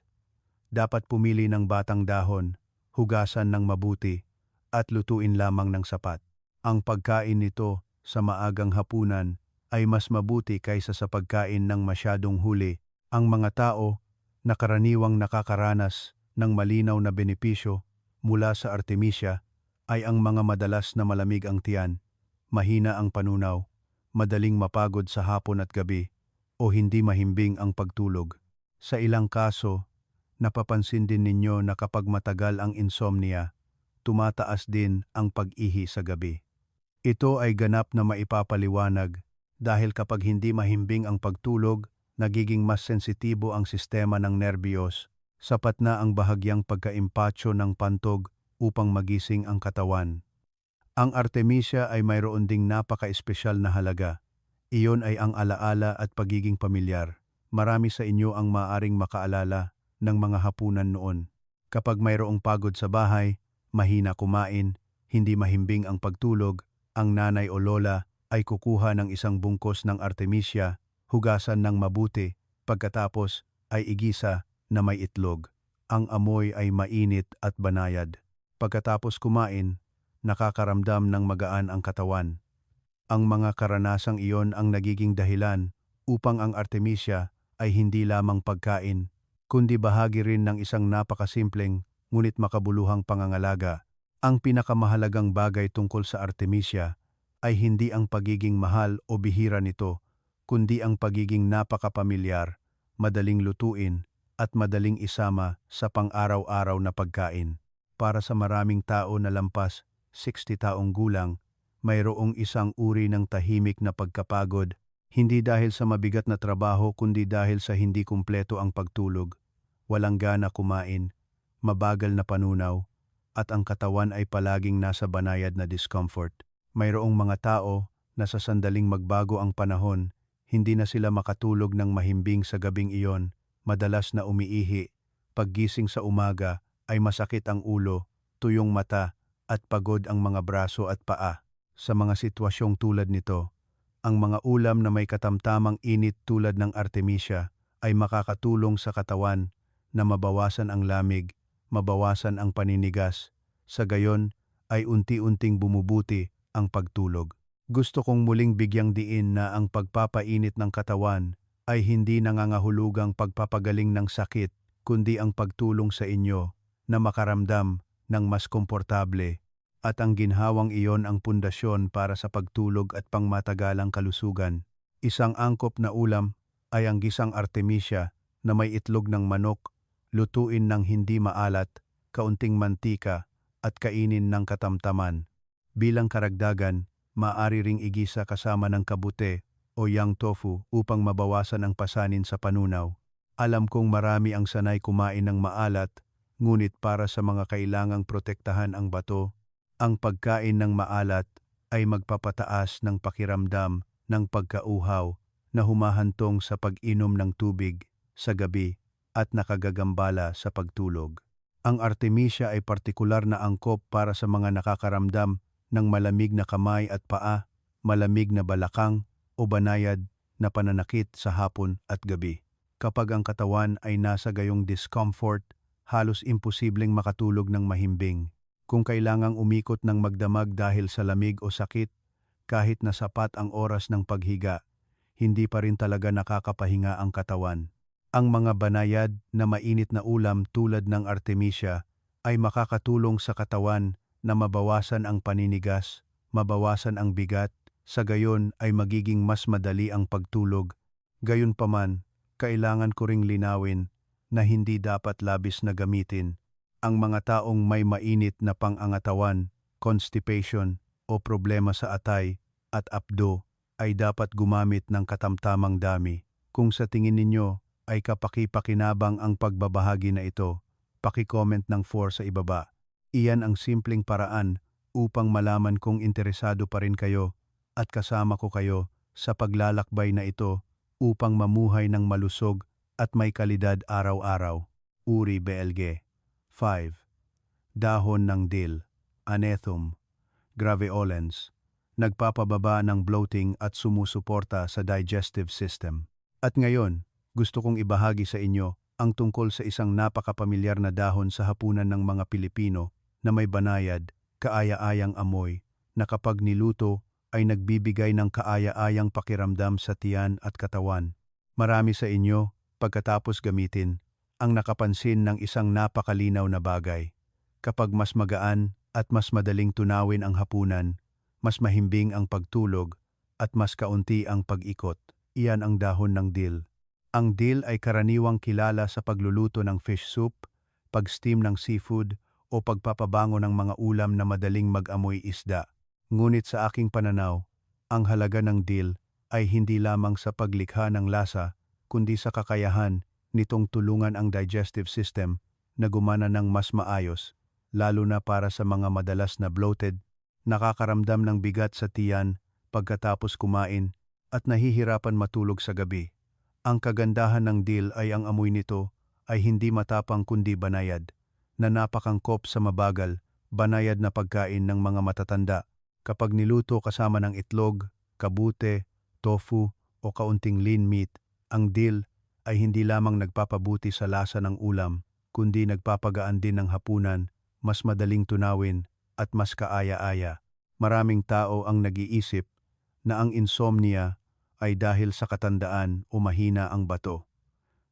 Dapat pumili ng batang dahon, hugasan ng mabuti, at lutuin lamang ng sapat. Ang pagkain nito sa maagang hapunan ay mas mabuti kaysa sa pagkain ng masyadong huli. Ang mga tao na karaniwang nakakaranas ng malinaw na benepisyo mula sa artemisia ay ang mga madalas na malamig ang tiyan, mahina ang panunaw, madaling mapagod sa hapon at gabi, o hindi mahimbing ang pagtulog. Sa ilang kaso, napapansin din ninyo na kapag matagal ang insomnia, tumataas din ang pag-ihi sa gabi. Ito ay ganap na maipapaliwanag dahil kapag hindi mahimbing ang pagtulog, nagiging mas sensitibo ang sistema ng nerbiyos, sapat na ang bahagyang pagkaimpatso ng pantog upang magising ang katawan. Ang artemisia ay mayroon ding napaka-espesyal na halaga. Iyon ay ang alaala at pagiging pamilyar. Marami sa inyo ang maaring makaalala ng mga hapunan noon. Kapag mayroong pagod sa bahay, mahina kumain, hindi mahimbing ang pagtulog, ang nanay o lola ay kukuha ng isang bungkos ng artemisia, hugasan ng mabuti, pagkatapos ay igisa na may itlog. Ang amoy ay mainit at banayad. Pagkatapos kumain, nakakaramdam ng magaan ang katawan. Ang mga karanasang iyon ang nagiging dahilan upang ang artemisia ay hindi lamang pagkain, kundi bahagi rin ng isang napakasimpleng ngunit makabuluhang pangangalaga. Ang pinakamahalagang bagay tungkol sa artemisia ay hindi ang pagiging mahal o bihira nito, kundi ang pagiging napakapamilyar, madaling lutuin, at madaling isama sa pang-araw-araw na pagkain. Para sa maraming tao na lampas 60 taong gulang, mayroong isang uri ng tahimik na pagkapagod, hindi dahil sa mabigat na trabaho kundi dahil sa hindi kumpleto ang pagtulog. Walang gana kumain, mabagal na panunaw, at ang katawan ay palaging nasa banayad na discomfort. Mayroong mga tao na sa sandaling magbago ang panahon, hindi na sila makatulog ng mahimbing sa gabing iyon, madalas na umiihi, paggising sa umaga ay masakit ang ulo, tuyong mata, at pagod ang mga braso at paa. Sa mga sitwasyong tulad nito, ang mga ulam na may katamtamang init tulad ng artemisia ay makakatulong sa katawan na mabawasan ang lamig, mabawasan ang paninigas, sa gayon ay unti-unting bumubuti ang pagtulog. Gusto kong muling bigyang diin na ang pagpapainit ng katawan ay hindi nangangahulugang pagpapagaling ng sakit, kundi ang pagtulong sa inyo na makaramdam ng mas komportable, at ang ginhawang iyon ang pundasyon para sa pagtulog at pangmatagalang kalusugan. Isang angkop na ulam ay ang gisang artemisia na may itlog ng manok, lutuin ng hindi maalat, kaunting mantika, at kainin ng katamtaman. Bilang karagdagan, maaari ring igisa kasama ng kabute o yang tofu upang mabawasan ang pasanin sa panunaw. Alam kong marami ang sanay kumain ng maalat, ngunit para sa mga kailangang protektahan ang bato, ang pagkain ng maalat ay magpapataas ng pakiramdam ng pagkauhaw na humahantong sa pag-inom ng tubig sa gabi at nakagagambala sa pagtulog. Ang artemisia ay partikular na angkop para sa mga nakakaramdam ng malamig na kamay at paa, malamig na balakang o banayad na pananakit sa hapon at gabi. Kapag ang katawan ay nasa gayong discomfort, halos imposibleng makatulog ng mahimbing. Kung kailangang umikot ng magdamag dahil sa lamig o sakit, kahit na sapat ang oras ng paghiga, hindi pa rin talaga nakakapahinga ang katawan. Ang mga banayad na mainit na ulam tulad ng artemisia ay makakatulong sa katawan na mabawasan ang paninigas, mabawasan ang bigat, sa gayon ay magiging mas madali ang pagtulog. Gayunpaman, kailangan ko ring linawin na hindi dapat labis na gamitin. Ang mga taong may mainit na pangangatawan, constipation o problema sa atay at apdo ay dapat gumamit ng katamtamang dami. Kung sa tingin ninyo ay kapaki-pakinabang ang pagbabahagi na ito. Paki-comment ng 4 sa ibaba. Iyan ang simpleng paraan upang malaman kung interesado pa rin kayo at kasama ko kayo sa paglalakbay na ito upang mamuhay ng malusog at may kalidad araw-araw. Uri Belge. 5. Dahon ng dill, Anethum graveolens, nagpapababa ng bloating at sumusuporta sa digestive system. At ngayon, gusto kong ibahagi sa inyo ang tungkol sa isang napakapamilyar na dahon sa hapunan ng mga Pilipino na may banayad, kaaya-ayang amoy, na kapag niluto ay nagbibigay ng kaaya-ayang pakiramdam sa tiyan at katawan. Marami sa inyo, pagkatapos gamitin, ang nakapansin ng isang napakalinaw na bagay. Kapag mas magaan at mas madaling tunawin ang hapunan, mas mahimbing ang pagtulog at mas kaunti ang pag-ikot. Iyan ang dahon ng dill. Ang dill ay karaniwang kilala sa pagluluto ng fish soup, pag-steam ng seafood o pagpapabango ng mga ulam na madaling mag-amoy isda. Ngunit sa aking pananaw, ang halaga ng dill ay hindi lamang sa paglikha ng lasa, kundi sa kakayahan nitong tulungan ang digestive system na gumana ng mas maayos, lalo na para sa mga madalas na bloated, nakakaramdam ng bigat sa tiyan pagkatapos kumain at nahihirapan matulog sa gabi. Ang kagandahan ng dill ay ang amoy nito ay hindi matapang kundi banayad, na napakangkop sa mabagal, banayad na pagkain ng mga matatanda. Kapag niluto kasama ng itlog, kabute, tofu o kaunting lean meat, ang dill ay hindi lamang nagpapabuti sa lasa ng ulam, kundi nagpapagaan din ng hapunan, mas madaling tunawin at mas kaaya-aya. Maraming tao ang nag-iisip na ang insomnia ay dahil sa katandaan o mahina ang bato.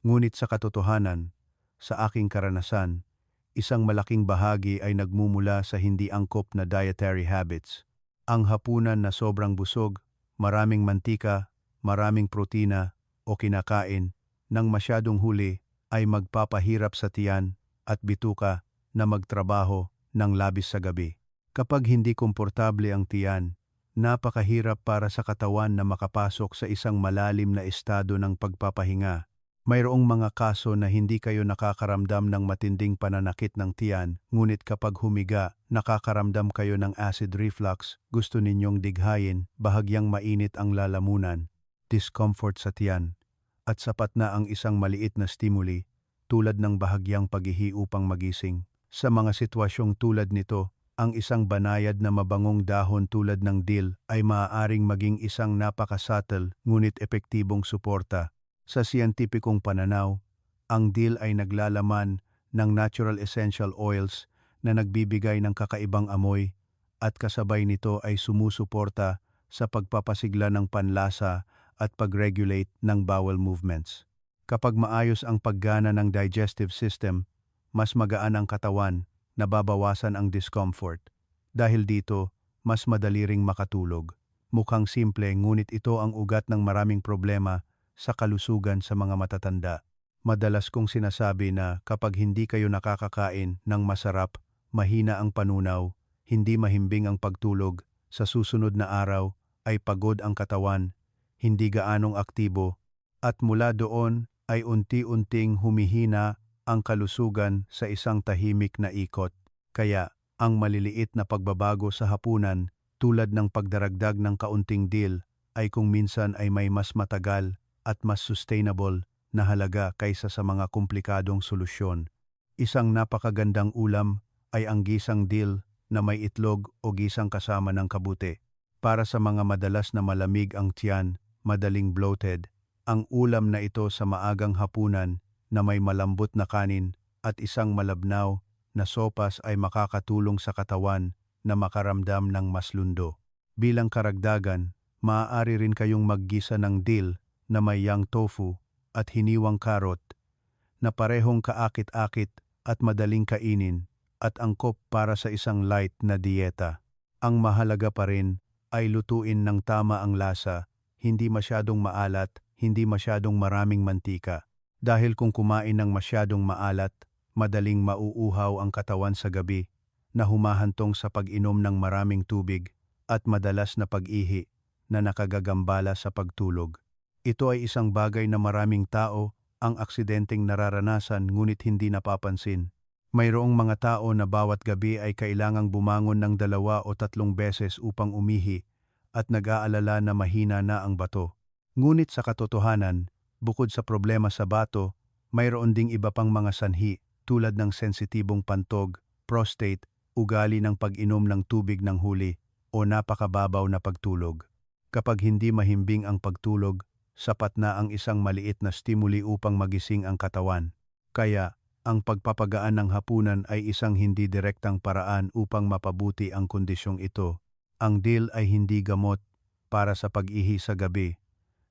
Ngunit sa katotohanan, sa aking karanasan, isang malaking bahagi ay nagmumula sa hindi angkop na dietary habits. Ang hapunan na sobrang busog, maraming mantika, maraming protina o kinakain ng masyadong huli ay magpapahirap sa tiyan at bituka na magtrabaho ng labis sa gabi. Kapag hindi komportable ang tiyan, napakahirap para sa katawan na makapasok sa isang malalim na estado ng pagpapahinga. Mayroong mga kaso na hindi kayo nakakaramdam ng matinding pananakit ng tiyan, ngunit kapag humiga, nakakaramdam kayo ng acid reflux, gusto ninyong dighayin, bahagyang mainit ang lalamunan, discomfort sa tiyan, at sapat na ang isang maliit na stimuli, tulad ng bahagyang paghihi upang magising. Sa mga sitwasyong tulad nito, ang isang banayad na mabangong dahon tulad ng dill ay maaaring maging isang napaka-subtle ngunit epektibong suporta. Sa siyentipikong pananaw, ang dill ay naglalaman ng natural essential oils na nagbibigay ng kakaibang amoy at kasabay nito ay sumusuporta sa pagpapasigla ng panlasa at pag-regulate ng bowel movements. Kapag maayos ang paggana ng digestive system, mas magaan ang katawan, nababawasan ang discomfort. Dahil dito, mas madali ring makatulog. Mukhang simple ngunit ito ang ugat ng maraming problema sa kalusugan sa mga matatanda. Madalas kong sinasabi na kapag hindi kayo nakakakain ng masarap, mahina ang panunaw, hindi mahimbing ang pagtulog, sa susunod na araw ay pagod ang katawan, hindi gaanong aktibo, at mula doon ay unti-unting humihina ang kalusugan sa isang tahimik na ikot. Kaya, ang maliliit na pagbabago sa hapunan, tulad ng pagdaragdag ng kaunting dill, ay kung minsan ay may mas matagal at mas sustainable na halaga kaysa sa mga komplikadong solusyon. Isang napakagandang ulam ay ang gisang dill na may itlog o gisang kasama ng kabute. Para sa mga madalas na malamig ang tiyan, madaling bloated, ang ulam na ito sa maagang hapunan na may malambot na kanin at isang malabnaw na sopas ay makakatulong sa katawan na makaramdam ng mas lundo. Bilang karagdagan, maaari rin kayong maggisa ng dill na may yang tofu at hiniwang karot na parehong kaakit-akit at madaling kainin at angkop para sa isang light na dieta. Ang mahalaga pa rin ay lutuin ng tama ang lasa, hindi masyadong maalat, hindi masyadong maraming mantika. Dahil kung kumain ng masyadong maalat, madaling mauuhaw ang katawan sa gabi na humahantong sa pag-inom ng maraming tubig at madalas na pag-ihi na nakagagambala sa pagtulog. Ito ay isang bagay na maraming tao ang aksidenteng nararanasan ngunit hindi napapansin. Mayroong mga tao na bawat gabi ay kailangang bumangon ng 2 o 3 beses upang umihi at nag-aalala na mahina na ang bato. Ngunit sa katotohanan, bukod sa problema sa bato, mayroon ding iba pang mga sanhi tulad ng sensitibong pantog, prostate, ugali ng pag-inom ng tubig ng huli o napakababaw na pagtulog. Kapag hindi mahimbing ang pagtulog, sapat na ang isang maliit na stimuli upang magising ang katawan. Kaya, ang pagpapagaan ng hapunan ay isang hindi direktang paraan upang mapabuti ang kondisyong ito. Ang DIL ay hindi gamot para sa pag-ihi sa gabi.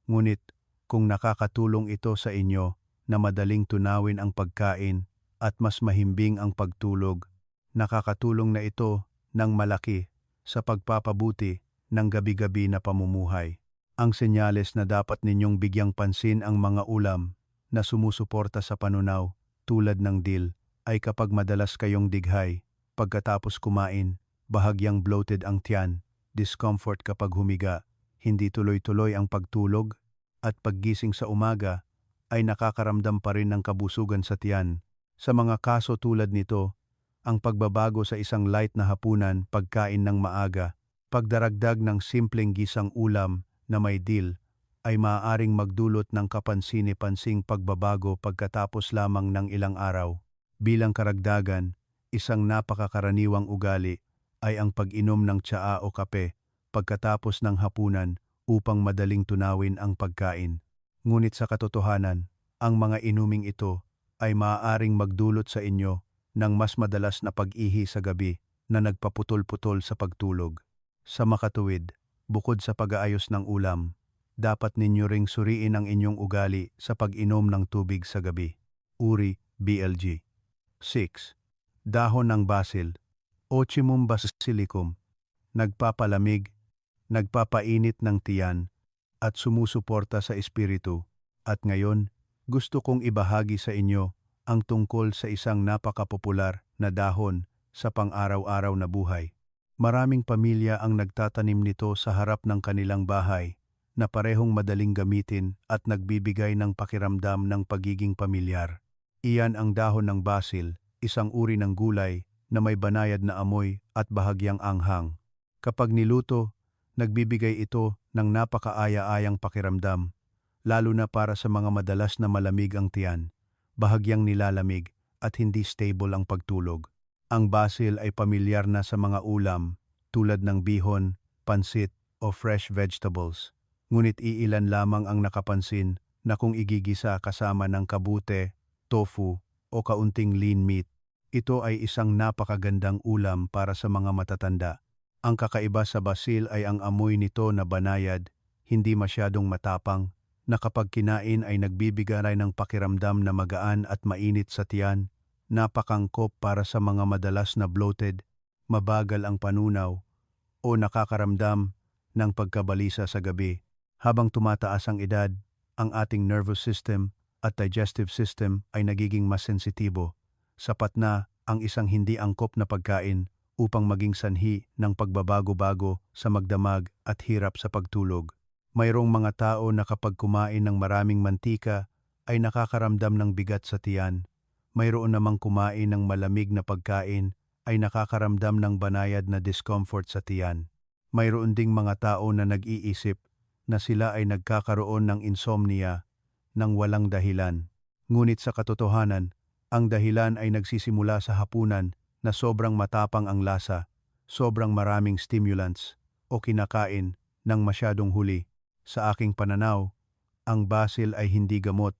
Ngunit, kung nakakatulong ito sa inyo na madaling tunawin ang pagkain at mas mahimbing ang pagtulog, nakakatulong na ito ng malaki sa pagpapabuti ng gabi-gabi na pamumuhay. Ang senyales na dapat ninyong bigyang pansin ang mga ulam na sumusuporta sa panunaw tulad ng DIL ay kapag madalas kayong dighay, pagkatapos kumain, bahagyang bloated ang tiyan, discomfort kapag humiga, hindi tuloy-tuloy ang pagtulog, at paggising sa umaga ay nakakaramdam pa rin ng kabusugan sa tiyan. Sa mga kaso tulad nito, ang pagbabago sa isang light na hapunan, pagkain ng maaga, pagdaragdag ng simpleng gisang ulam na may DIL, ay maaaring magdulot ng kapansin-pansing pagbabago pagkatapos lamang ng ilang araw. Bilang karagdagan, isang napakakaraniwang ugali ay ang pag-inom ng tsaa o kape pagkatapos ng hapunan upang madaling tunawin ang pagkain. Ngunit sa katotohanan, ang mga inuming ito ay maaaring magdulot sa inyo ng mas madalas na pag-ihi sa gabi na nagpaputol-putol sa pagtulog. Sa makatuwid, bukod sa pag-aayos ng ulam, dapat ninyo ring suriin ang inyong ugali sa pag-inom ng tubig sa gabi. Uri, BLG. 6. Dahon ng basil, Ocimum basilicum, nagpapalamig, nagpapainit ng tiyan, at sumusuporta sa espiritu. At ngayon, gusto kong ibahagi sa inyo ang tungkol sa isang napakapopular na dahon sa pang-araw-araw na buhay. Maraming pamilya ang nagtatanim nito sa harap ng kanilang bahay, na parehong madaling gamitin at nagbibigay ng pakiramdam ng pagiging pamilyar. Iyan ang dahon ng basil, isang uri ng gulay na may banayad na amoy at bahagyang anghang. Kapag niluto, nagbibigay ito ng napakaaya-ayang pakiramdam, lalo na para sa mga madalas na malamig ang tiyan, bahagyang nilalamig at hindi stable ang pagtulog. Ang basil ay pamilyar na sa mga ulam tulad ng bihon, pansit o fresh vegetables. Ngunit iilan lamang ang nakapansin na kung igigisa kasama ng kabute, tofu o kaunting lean meat, ito ay isang napakagandang ulam para sa mga matatanda. Ang kakaiba sa basil ay ang amoy nito na banayad, hindi masyadong matapang, na kapag kinain ay nagbibigay ng pakiramdam na magaan at mainit sa tiyan, napakangkop para sa mga madalas na bloated, mabagal ang panunaw, o nakakaramdam ng pagkabalisa sa gabi. Habang tumataas ang edad, ang ating nervous system at digestive system ay nagiging mas sensitibo. Sapat na ang isang hindi angkop na pagkain upang maging sanhi ng pagbabago-bago sa magdamag at hirap sa pagtulog. Mayroong mga tao na kapag kumain ng maraming mantika ay nakakaramdam ng bigat sa tiyan. Mayroon namang kumain ng malamig na pagkain ay nakakaramdam ng banayad na discomfort sa tiyan. Mayroon ding mga tao na nag-iisip na sila ay nagkakaroon ng insomnia nang walang dahilan. Ngunit sa katotohanan, ang dahilan ay nagsisimula sa hapunan na sobrang matapang ang lasa, sobrang maraming stimulants, o kinakain ng masyadong huli. Sa aking pananaw, ang basil ay hindi gamot,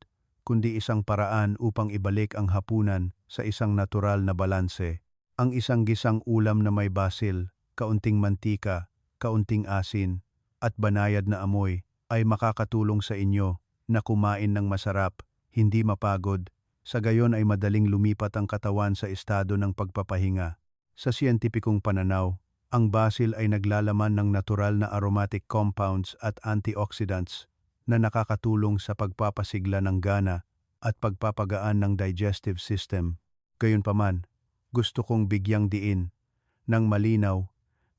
kundi isang paraan upang ibalik ang hapunan sa isang natural na balanse. Ang isang gisang ulam na may basil, kaunting mantika, kaunting asin, at banayad na amoy ay makakatulong sa inyo na kumain ng masarap, hindi mapagod, sa gayon ay madaling lumipat ang katawan sa estado ng pagpapahinga. Sa siyentipikong pananaw, ang basil ay naglalaman ng natural na aromatic compounds at antioxidants na nakakatulong sa pagpapasigla ng gana at pagpapagaan ng digestive system. Gayunpaman, gusto kong bigyang diin ng malinaw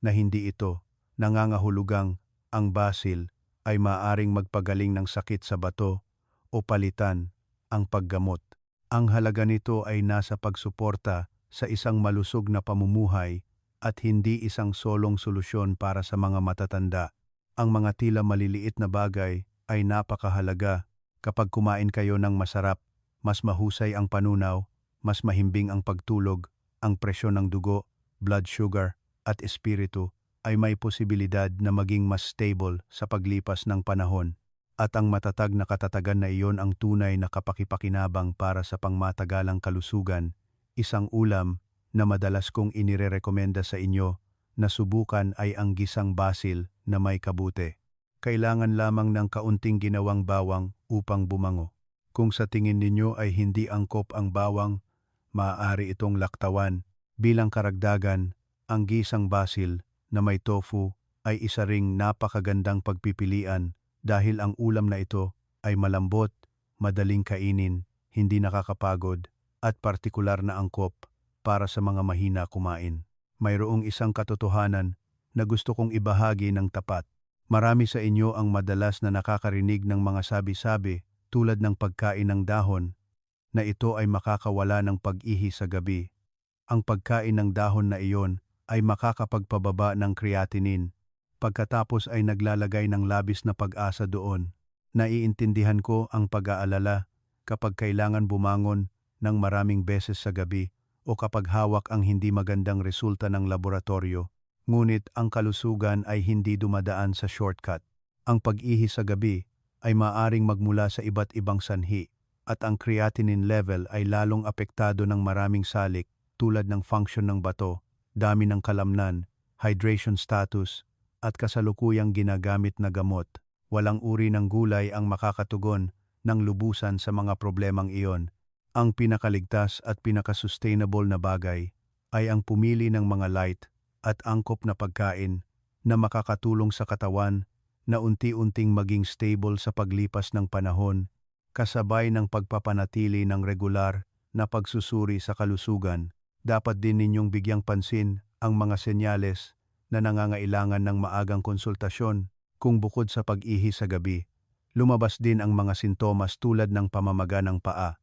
na hindi ito nangangahulugang ang basil ay maaaring magpagaling ng sakit sa bato o palitan ang paggamot. Ang halaga nito ay nasa pagsuporta sa isang malusog na pamumuhay at hindi isang solong solusyon para sa mga matatanda. Ang mga tila maliliit na bagay ay napakahalaga. Kapag kumain kayo ng masarap, mas mahusay ang panunaw, mas mahimbing ang pagtulog, ang presyon ng dugo, blood sugar, at espiritu ay may posibilidad na maging mas stable sa paglipas ng panahon. At ang matatag na katatagan na iyon ang tunay na kapakipakinabang para sa pangmatagalang kalusugan, isang ulam na madalas kong inirerekomenda sa inyo na subukan ay ang gisang basil na may kabute. Kailangan lamang ng kaunting ginawang bawang upang bumango. Kung sa tingin ninyo ay hindi angkop ang bawang, maaari itong laktawan. Bilang karagdagan, ang gisang basil na may tofu ay isa ring napakagandang pagpipilian dahil ang ulam na ito ay malambot, madaling kainin, hindi nakakapagod, at partikular na angkop para sa mga mahina kumain. Mayroong isang katotohanan na gusto kong ibahagi ng tapat. Marami sa inyo ang madalas na nakakarinig ng mga sabi-sabi tulad ng pagkain ng dahon na ito ay makakawala ng pag-ihi sa gabi. Ang pagkain ng dahon na iyon ay makakapagpababa ng creatinine. Pagkatapos ay naglalagay ng labis na pag-asa doon. Naiintindihan ko ang pag-aalala kapag kailangan bumangon ng maraming beses sa gabi o kapag hawak ang hindi magandang resulta ng laboratorio. Ngunit ang kalusugan ay hindi dumadaan sa shortcut. Ang pag-ihi sa gabi ay maaring magmula sa iba't ibang sanhi at ang creatinine level ay lalong apektado ng maraming salik tulad ng function ng bato, dami ng kalamnan, hydration status, at kasalukuyang ginagamit na gamot. Walang uri ng gulay ang makakatugon ng lubusan sa mga problemang iyon. Ang pinakaligtas at pinakasustainable na bagay ay ang pumili ng mga light at angkop na pagkain na makakatulong sa katawan na unti-unting maging stable sa paglipas ng panahon, kasabay ng pagpapanatili ng regular na pagsusuri sa kalusugan. Dapat din ninyong bigyang pansin ang mga senyales na nangangailangan ng maagang konsultasyon. Kung bukod sa pag-ihi sa gabi, lumabas din ang mga sintomas tulad ng pamamaga ng paa,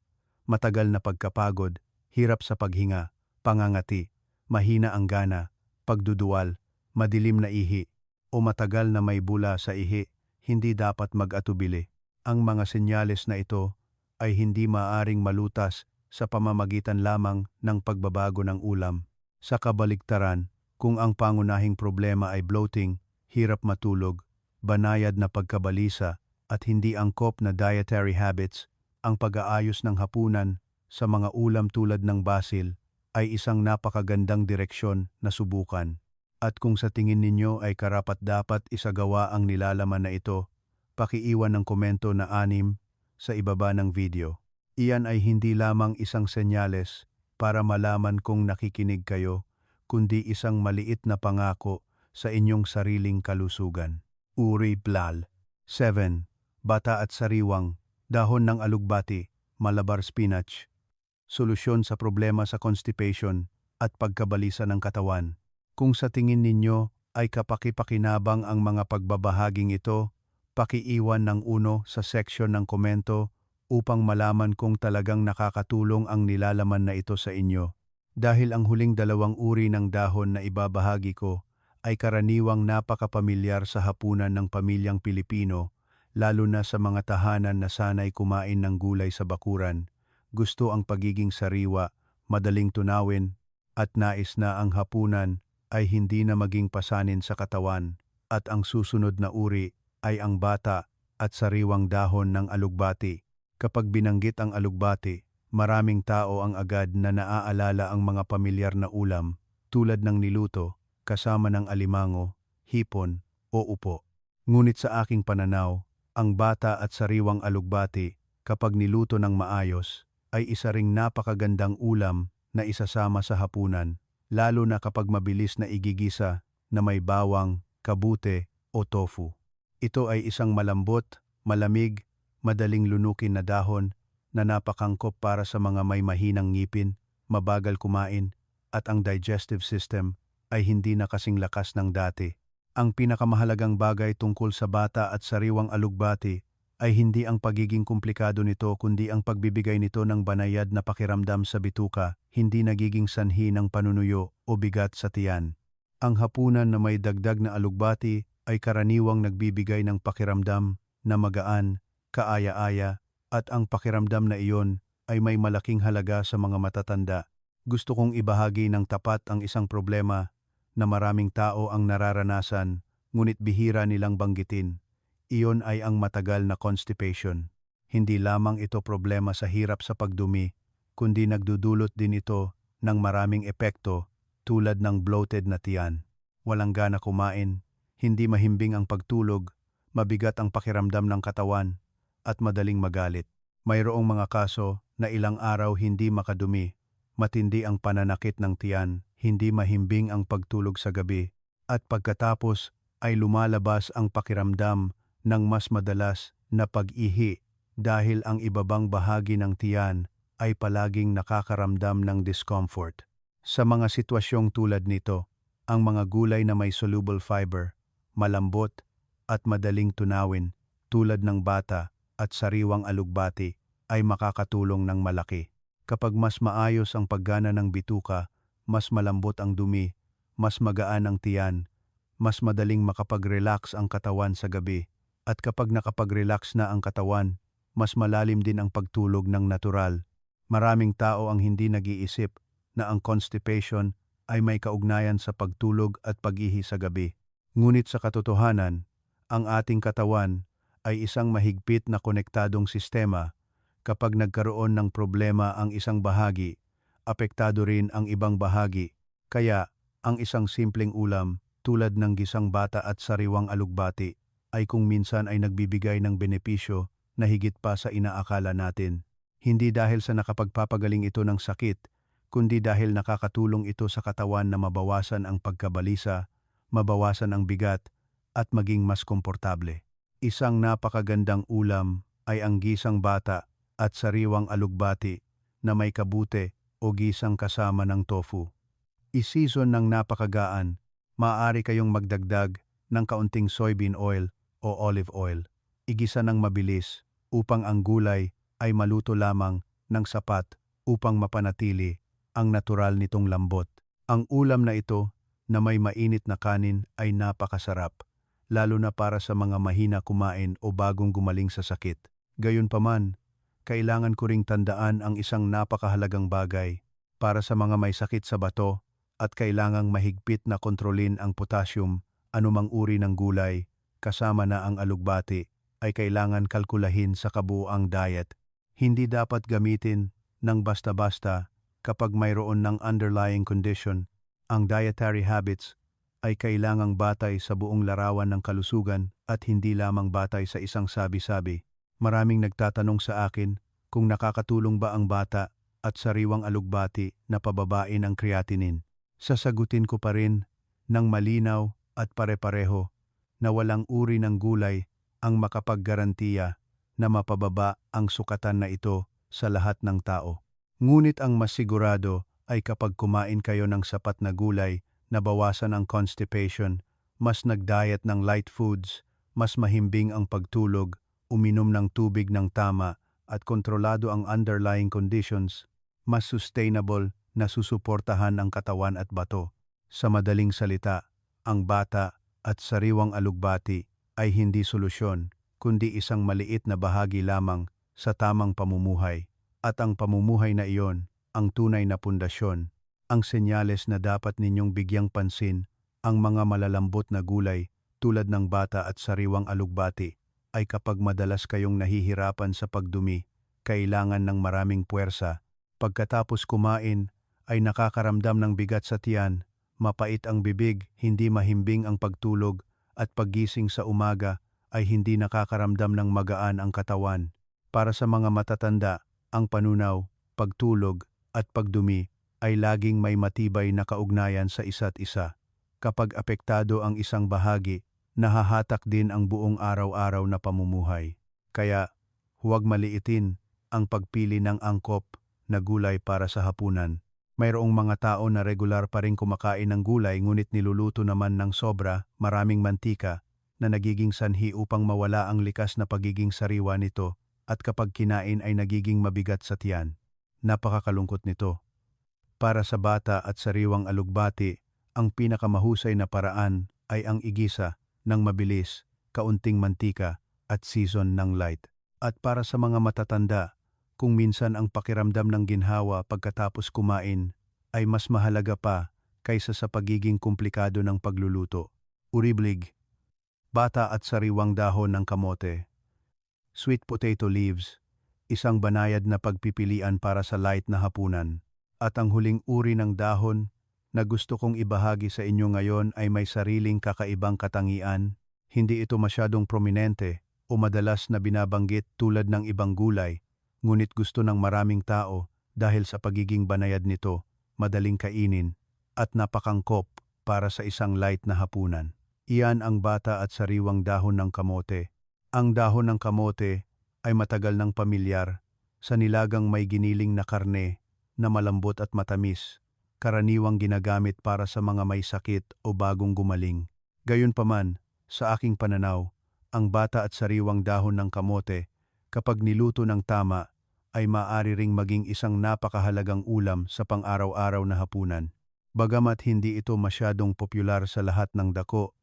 matagal na pagkapagod, hirap sa paghinga, pangangati, mahina ang gana, pagduduwal, madilim na ihi, o matagal na may bula sa ihi, hindi dapat mag-atubili. Ang mga senyales na ito ay hindi maaaring malutas sa pamamagitan lamang ng pagbabago ng ulam. Sa kabaligtaran, kung ang pangunahing problema ay bloating, hirap matulog, banayad na pagkabalisa, at hindi angkop na dietary habits, ang pag-aayos ng hapunan sa mga ulam tulad ng basil ay isang napakagandang direksyon na subukan. At kung sa tingin ninyo ay karapat-dapat isagawa ang nilalaman na ito, pakiiwan ng komento na 6 sa ibaba ng video. Iyan ay hindi lamang isang senyales para malaman kung nakikinig kayo, kundi isang maliit na pangako sa inyong sariling kalusugan. Uri Blal 7. Bata at sariwang, dahon ng alugbati, Malabar spinach. Solusyon sa problema sa constipation at pagkabalisa ng katawan. Kung sa tingin ninyo ay kapakipakinabang ang mga pagbabahaging ito, pakiiwan ng 1 sa section ng komento upang malaman kung talagang nakakatulong ang nilalaman na ito sa inyo. Dahil ang huling 2 uri ng dahon na ibabahagi ko ay karaniwang napakapamilyar sa hapunan ng pamilyang Pilipino, lalo na sa mga tahanan na sanay kumain ng gulay sa bakuran, gusto ang pagiging sariwa, madaling tunawin, at nais na ang hapunan ay hindi na maging pasanin sa katawan, at ang susunod na uri ay ang bata at sariwang dahon ng alugbati. Kapag binanggit ang alugbati, maraming tao ang agad na naaalala ang mga pamilyar na ulam tulad ng niluto kasama ng alimango, hipon o upo. Ngunit sa aking pananaw, ang bata at sariwang alugbati kapag niluto ng maayos ay isa ring napakagandang ulam na isasama sa hapunan, lalo na kapag mabilis na igigisa na may bawang, kabute o tofu. Ito ay isang malambot, malamig, madaling lunukin na dahon na napakangkop para sa mga may mahinang ngipin, mabagal kumain, at ang digestive system ay hindi na kasing lakas ng dati. Ang pinakamahalagang bagay tungkol sa bata at sariwang alugbati ay hindi ang pagiging komplikado nito kundi ang pagbibigay nito ng banayad na pakiramdam sa bituka, hindi nagiging sanhi ng panunuyo o bigat sa tiyan. Ang hapunan na may dagdag na alugbati ay karaniwang nagbibigay ng pakiramdam na magaan, kaaya-aya, at ang pakiramdam na iyon ay may malaking halaga sa mga matatanda. Gusto kong ibahagi ng tapat ang isang problema na maraming tao ang nararanasan, ngunit bihira nilang banggitin. Iyon ay ang matagal na constipation. Hindi lamang ito problema sa hirap sa pagdumi, kundi nagdudulot din ito ng maraming epekto tulad ng bloated na tiyan. Walang gana kumain, hindi mahimbing ang pagtulog, mabigat ang pakiramdam ng katawan, at madaling magalit. Mayroong mga kaso na ilang araw hindi makadumi, matindi ang pananakit ng tiyan, hindi mahimbing ang pagtulog sa gabi, at pagkatapos ay lumalabas ang pakiramdam ng mas madalas na pag-ihi dahil ang ibabang bahagi ng tiyan ay palaging nakakaramdam ng discomfort. Sa mga sitwasyong tulad nito, ang mga gulay na may soluble fiber, malambot at madaling tunawin tulad ng bata at sariwang alugbati ay makakatulong ng malaki. Kapag mas maayos ang paggana ng bituka, mas malambot ang dumi, mas magaan ang tiyan, mas madaling makapag-relax ang katawan sa gabi. At kapag nakapag-relax na ang katawan, mas malalim din ang pagtulog ng natural. Maraming tao ang hindi nag-iisip na ang constipation ay may kaugnayan sa pagtulog at pag-ihi sa gabi. Ngunit sa katotohanan, ang ating katawan ay isang mahigpit na konektadong sistema. Kapag nagkaroon ng problema ang isang bahagi, apektado rin ang ibang bahagi. Kaya, ang isang simpleng ulam tulad ng gisang bata at sariwang alugbati ay kung minsan ay nagbibigay ng benepisyo na higit pa sa inaakala natin. Hindi dahil sa nakapagpapagaling ito ng sakit, kundi dahil nakakatulong ito sa katawan na mabawasan ang pagkabalisa, mabawasan ang bigat, at maging mas komportable. Isang napakagandang ulam ay ang gisang bata at sariwang alugbati na may kabute o gisang kasama ng tofu. I-season ng napakagaan, maaari kayong magdagdag ng kaunting soybean oil o olive oil. Igisa ng mabilis upang ang gulay ay maluto lamang ng sapat upang mapanatili ang natural nitong lambot. Ang ulam na ito na may mainit na kanin ay napakasarap, lalo na para sa mga mahina kumain o bagong gumaling sa sakit. Gayunpaman, kailangan ko ring tandaan ang isang napakahalagang bagay para sa mga may sakit sa bato at kailangang mahigpit na kontrolin ang potassium, anumang uri ng gulay, kasama na ang alugbati, ay kailangan kalkulahin sa kabuuang diet. Hindi dapat gamitin ng basta-basta kapag mayroon ng underlying condition. Ang dietary habits ay kailangang batay sa buong larawan ng kalusugan at hindi lamang batay sa isang sabi-sabi. Maraming nagtatanong sa akin kung nakakatulong ba ang bata at sariwang alugbati na pababain ang creatinine. Sasagutin ko pa rin ng malinaw at pare-pareho na walang uri ng gulay ang makapaggarantiya na mapababa ang sukatan na ito sa lahat ng tao. Ngunit ang mas sigurado ay kapag kumain kayo ng sapat na gulay, nabawasan ang constipation, mas nag-diet ng light foods, mas mahimbing ang pagtulog, uminom ng tubig ng tama, at kontrolado ang underlying conditions, mas sustainable na susuportahan ang katawan at bato. Sa madaling salita, ang bata at sariwang alugbati ay hindi solusyon, kundi isang maliit na bahagi lamang sa tamang pamumuhay. At ang pamumuhay na iyon, ang tunay na pundasyon. Ang senyales na dapat ninyong bigyang pansin, ang mga malalambot na gulay tulad ng bata at sariwang alugbati ay kapag madalas kayong nahihirapan sa pagdumi, kailangan ng maraming puwersa. Pagkatapos kumain ay nakakaramdam ng bigat sa tiyan, mapait ang bibig, hindi mahimbing ang pagtulog, at paggising sa umaga ay hindi nakakaramdam ng magaan ang katawan. Para sa mga matatanda, ang panunaw, pagtulog, at pagdumi ay laging may matibay na kaugnayan sa isa't isa. Kapag apektado ang isang bahagi, nahahatak din ang buong araw-araw na pamumuhay. Kaya, huwag maliitin ang pagpili ng angkop na gulay para sa hapunan. Mayroong mga tao na regular pa rin kumakain ng gulay ngunit niluluto naman ng sobra, maraming mantika, na nagiging sanhi upang mawala ang likas na pagiging sariwa nito at kapag kinain ay nagiging mabigat sa tiyan. Napakakalungkot nito. Para sa bata at sariwang alugbati, ang pinakamahusay na paraan ay ang igisa ng mabilis, kaunting mantika at season ng light. At para sa mga matatanda, kung minsan ang pakiramdam ng ginhawa pagkatapos kumain ay mas mahalaga pa kaysa sa pagiging komplikado ng pagluluto. Uriblig, bata at sariwang dahon ng kamote. Sweet potato leaves, isang banayad na pagpipilian para sa light na hapunan. At ang huling uri ng dahon na gusto kong ibahagi sa inyo ngayon ay may sariling kakaibang katangian. Hindi ito masyadong prominente o madalas na binabanggit tulad ng ibang gulay, ngunit gusto ng maraming tao dahil sa pagiging banayad nito, madaling kainin, at napakangkop para sa isang light na hapunan. Iyan ang bata at sariwang dahon ng kamote. Ang dahon ng kamote ay matagal ng pamilyar sa nilagang may giniling na karne na malambot at matamis, karaniwang ginagamit para sa mga may sakit o bagong gumaling. Gayunpaman, sa aking pananaw, ang bata at sariwang dahon ng kamote, kapag niluto ng tama, ay maaari ring maging isang napakahalagang ulam sa pang-araw-araw na hapunan. Bagamat hindi ito masyadong popular sa lahat ng dako,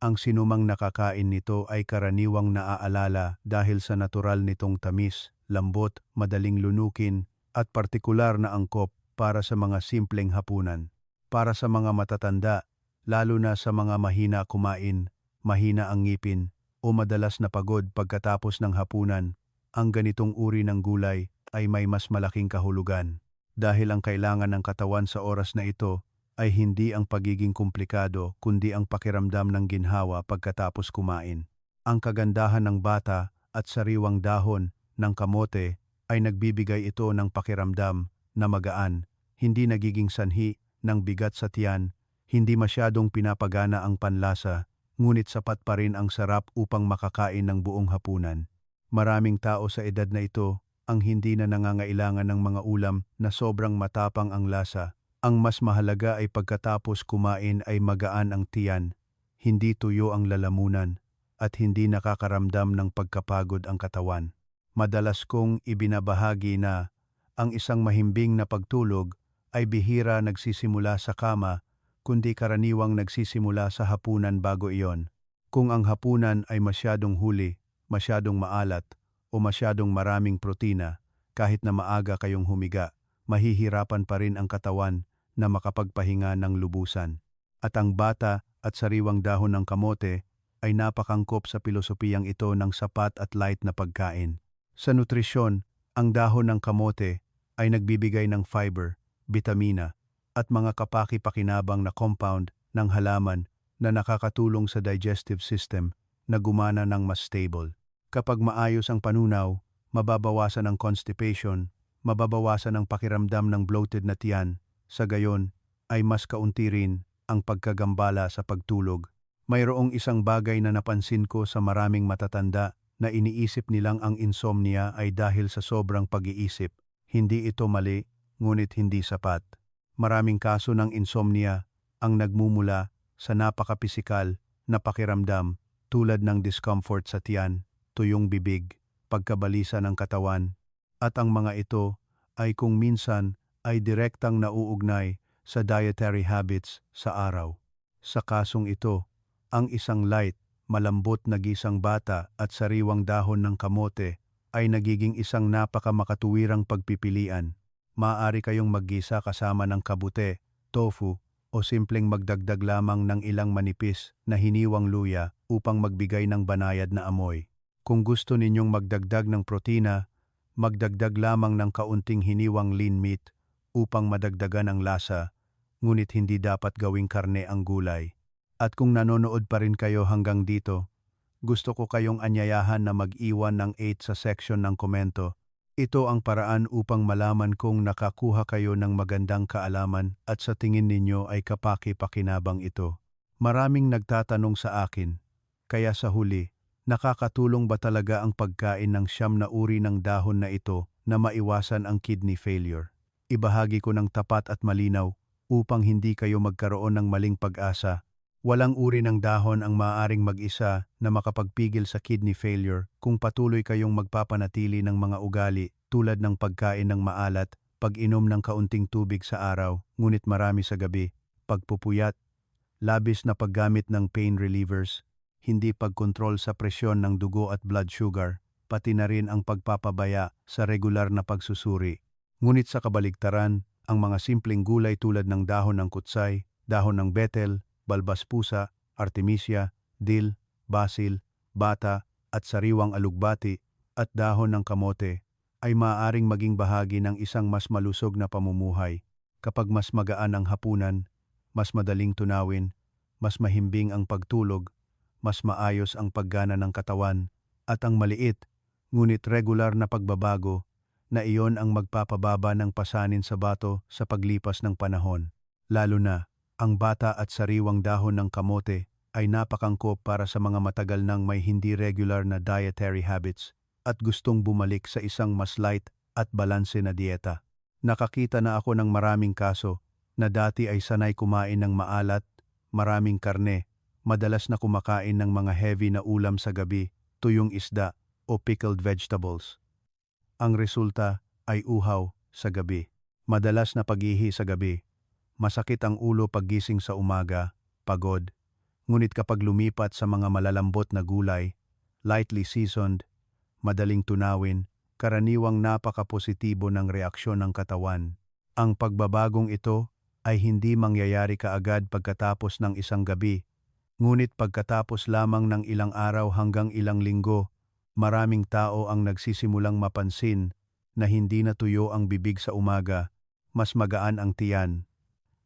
ang sinumang nakakain nito ay karaniwang naaalala dahil sa natural nitong tamis, lambot, madaling lunukin, at partikular na angkop para sa mga simpleng hapunan. Para sa mga matatanda, lalo na sa mga mahina kumain, mahina ang ngipin, o madalas na pagod pagkatapos ng hapunan, ang ganitong uri ng gulay ay may mas malaking kahulugan. Dahil ang kailangan ng katawan sa oras na ito ay hindi ang pagiging komplikado kundi ang pakiramdam ng ginhawa pagkatapos kumain. Ang kagandahan ng bata at sariwang dahon ng kamote ay nagbibigay ito ng pakiramdam na magaan, hindi nagiging sanhi ng bigat sa tiyan, hindi masyadong pinapagana ang panlasa, ngunit sapat pa rin ang sarap upang makakain ng buong hapunan. Maraming tao sa edad na ito ang hindi na nangangailangan ng mga ulam na sobrang matapang ang lasa. Ang mas mahalaga ay pagkatapos kumain ay magaan ang tiyan, hindi tuyo ang lalamunan, at hindi nakakaramdam ng pagkapagod ang katawan. Madalas kong ibinabahagi na ang isang mahimbing na pagtulog ay bihira nagsisimula sa kama, kundi karaniwang nagsisimula sa hapunan bago iyon. Kung ang hapunan ay masyadong huli, masyadong maalat, o masyadong maraming protina, kahit na maaga kayong humiga, mahihirapan pa rin ang katawan na makapagpahinga ng lubusan. At ang bata at sariwang dahon ng kamote ay napakangkop sa pilosopiyang ito ng sapat at light na pagkain. Sa nutrisyon, ang dahon ng kamote ay nagbibigay ng fiber, bitamina, at mga kapaki-pakinabang na compound ng halaman na nakakatulong sa digestive system na gumana ng mas stable. Kapag maayos ang panunaw, mababawasan ang constipation, mababawasan ang pakiramdam ng bloated na tiyan, sa gayon ay mas kaunti rin ang pagkagambala sa pagtulog. Mayroong isang bagay na napansin ko sa maraming matatanda na iniisip nilang ang insomnia ay dahil sa sobrang pag-iisip. Hindi ito mali, ngunit hindi sapat. Maraming kaso ng insomnia ang nagmumula sa napakapisikal na pakiramdam tulad ng discomfort sa tiyan, tuyong bibig, pagkabalisa ng katawan, at ang mga ito ay kung minsan ay direktang nauugnay sa dietary habits sa araw. Sa kasong ito, ang isang light, malambot na gisang bata at sariwang dahon ng kamote ay nagiging isang napakamakatuwirang pagpipilian. Maaari kayong maggisa kasama ng kabute, tofu, o simpleng magdagdag lamang ng ilang manipis na hiniwang luya upang magbigay ng banayad na amoy. Kung gusto ninyong magdagdag ng protina, magdagdag lamang ng kaunting hiniwang lean meat upang madagdagan ang lasa, ngunit hindi dapat gawing karne ang gulay. At kung nanonood pa rin kayo hanggang dito, gusto ko kayong anyayahan na mag-iwan ng 8 sa section ng komento. Ito ang paraan upang malaman kung nakakuha kayo ng magandang kaalaman at sa tingin ninyo ay kapaki-pakinabang ito. Maraming nagtatanong sa akin, kaya sa huli, nakakatulong ba talaga ang pagkain ng 9 na uri ng dahon na ito na maiwasan ang kidney failure? Ibahagi ko ng tapat at malinaw upang hindi kayo magkaroon ng maling pag-asa. Walang uri ng dahon ang maaaring mag-isa na makapagpigil sa kidney failure kung patuloy kayong magpapanatili ng mga ugali tulad ng pagkain ng maalat, pag-inom ng kaunting tubig sa araw, ngunit marami sa gabi, pagpupuyat, labis na paggamit ng pain relievers, hindi pagkontrol sa presyon ng dugo at blood sugar, pati na rin ang pagpapabaya sa regular na pagsusuri. Ngunit sa kabaligtaran, ang mga simpleng gulay tulad ng dahon ng kutsay, dahon ng betel, balbaspusa, artemisia, dill, basil, bata, at sariwang alugbati, at dahon ng kamote, ay maaaring maging bahagi ng isang mas malusog na pamumuhay. Kapag mas magaan ang hapunan, mas madaling tunawin, mas mahimbing ang pagtulog, mas maayos ang paggana ng katawan, at ang maliit, ngunit regular na pagbabago, na iyon ang magpapababa ng pasanin sa bato sa paglipas ng panahon. Lalo na, ang bata at sariwang dahon ng kamote ay napakangkop para sa mga matagal nang may hindi regular na dietary habits at gustong bumalik sa isang mas light at balanse na dieta. Nakakita na ako ng maraming kaso na dati ay sanay kumain ng maalat, maraming karne, madalas na kumakain ng mga heavy na ulam sa gabi, tuyong isda o pickled vegetables. Ang resulta ay uhaw sa gabi. Madalas na pag-ihi sa gabi. Masakit ang ulo paggising sa umaga, pagod. Ngunit kapag lumipat sa mga malalambot na gulay, lightly seasoned, madaling tunawin, karaniwang napaka-positibo ng reaksyon ng katawan. Ang pagbabagong ito ay hindi mangyayari kaagad pagkatapos ng isang gabi, ngunit pagkatapos lamang ng ilang araw hanggang ilang linggo, maraming tao ang nagsisimulang mapansin na hindi na tuyo ang bibig sa umaga, mas magaan ang tiyan,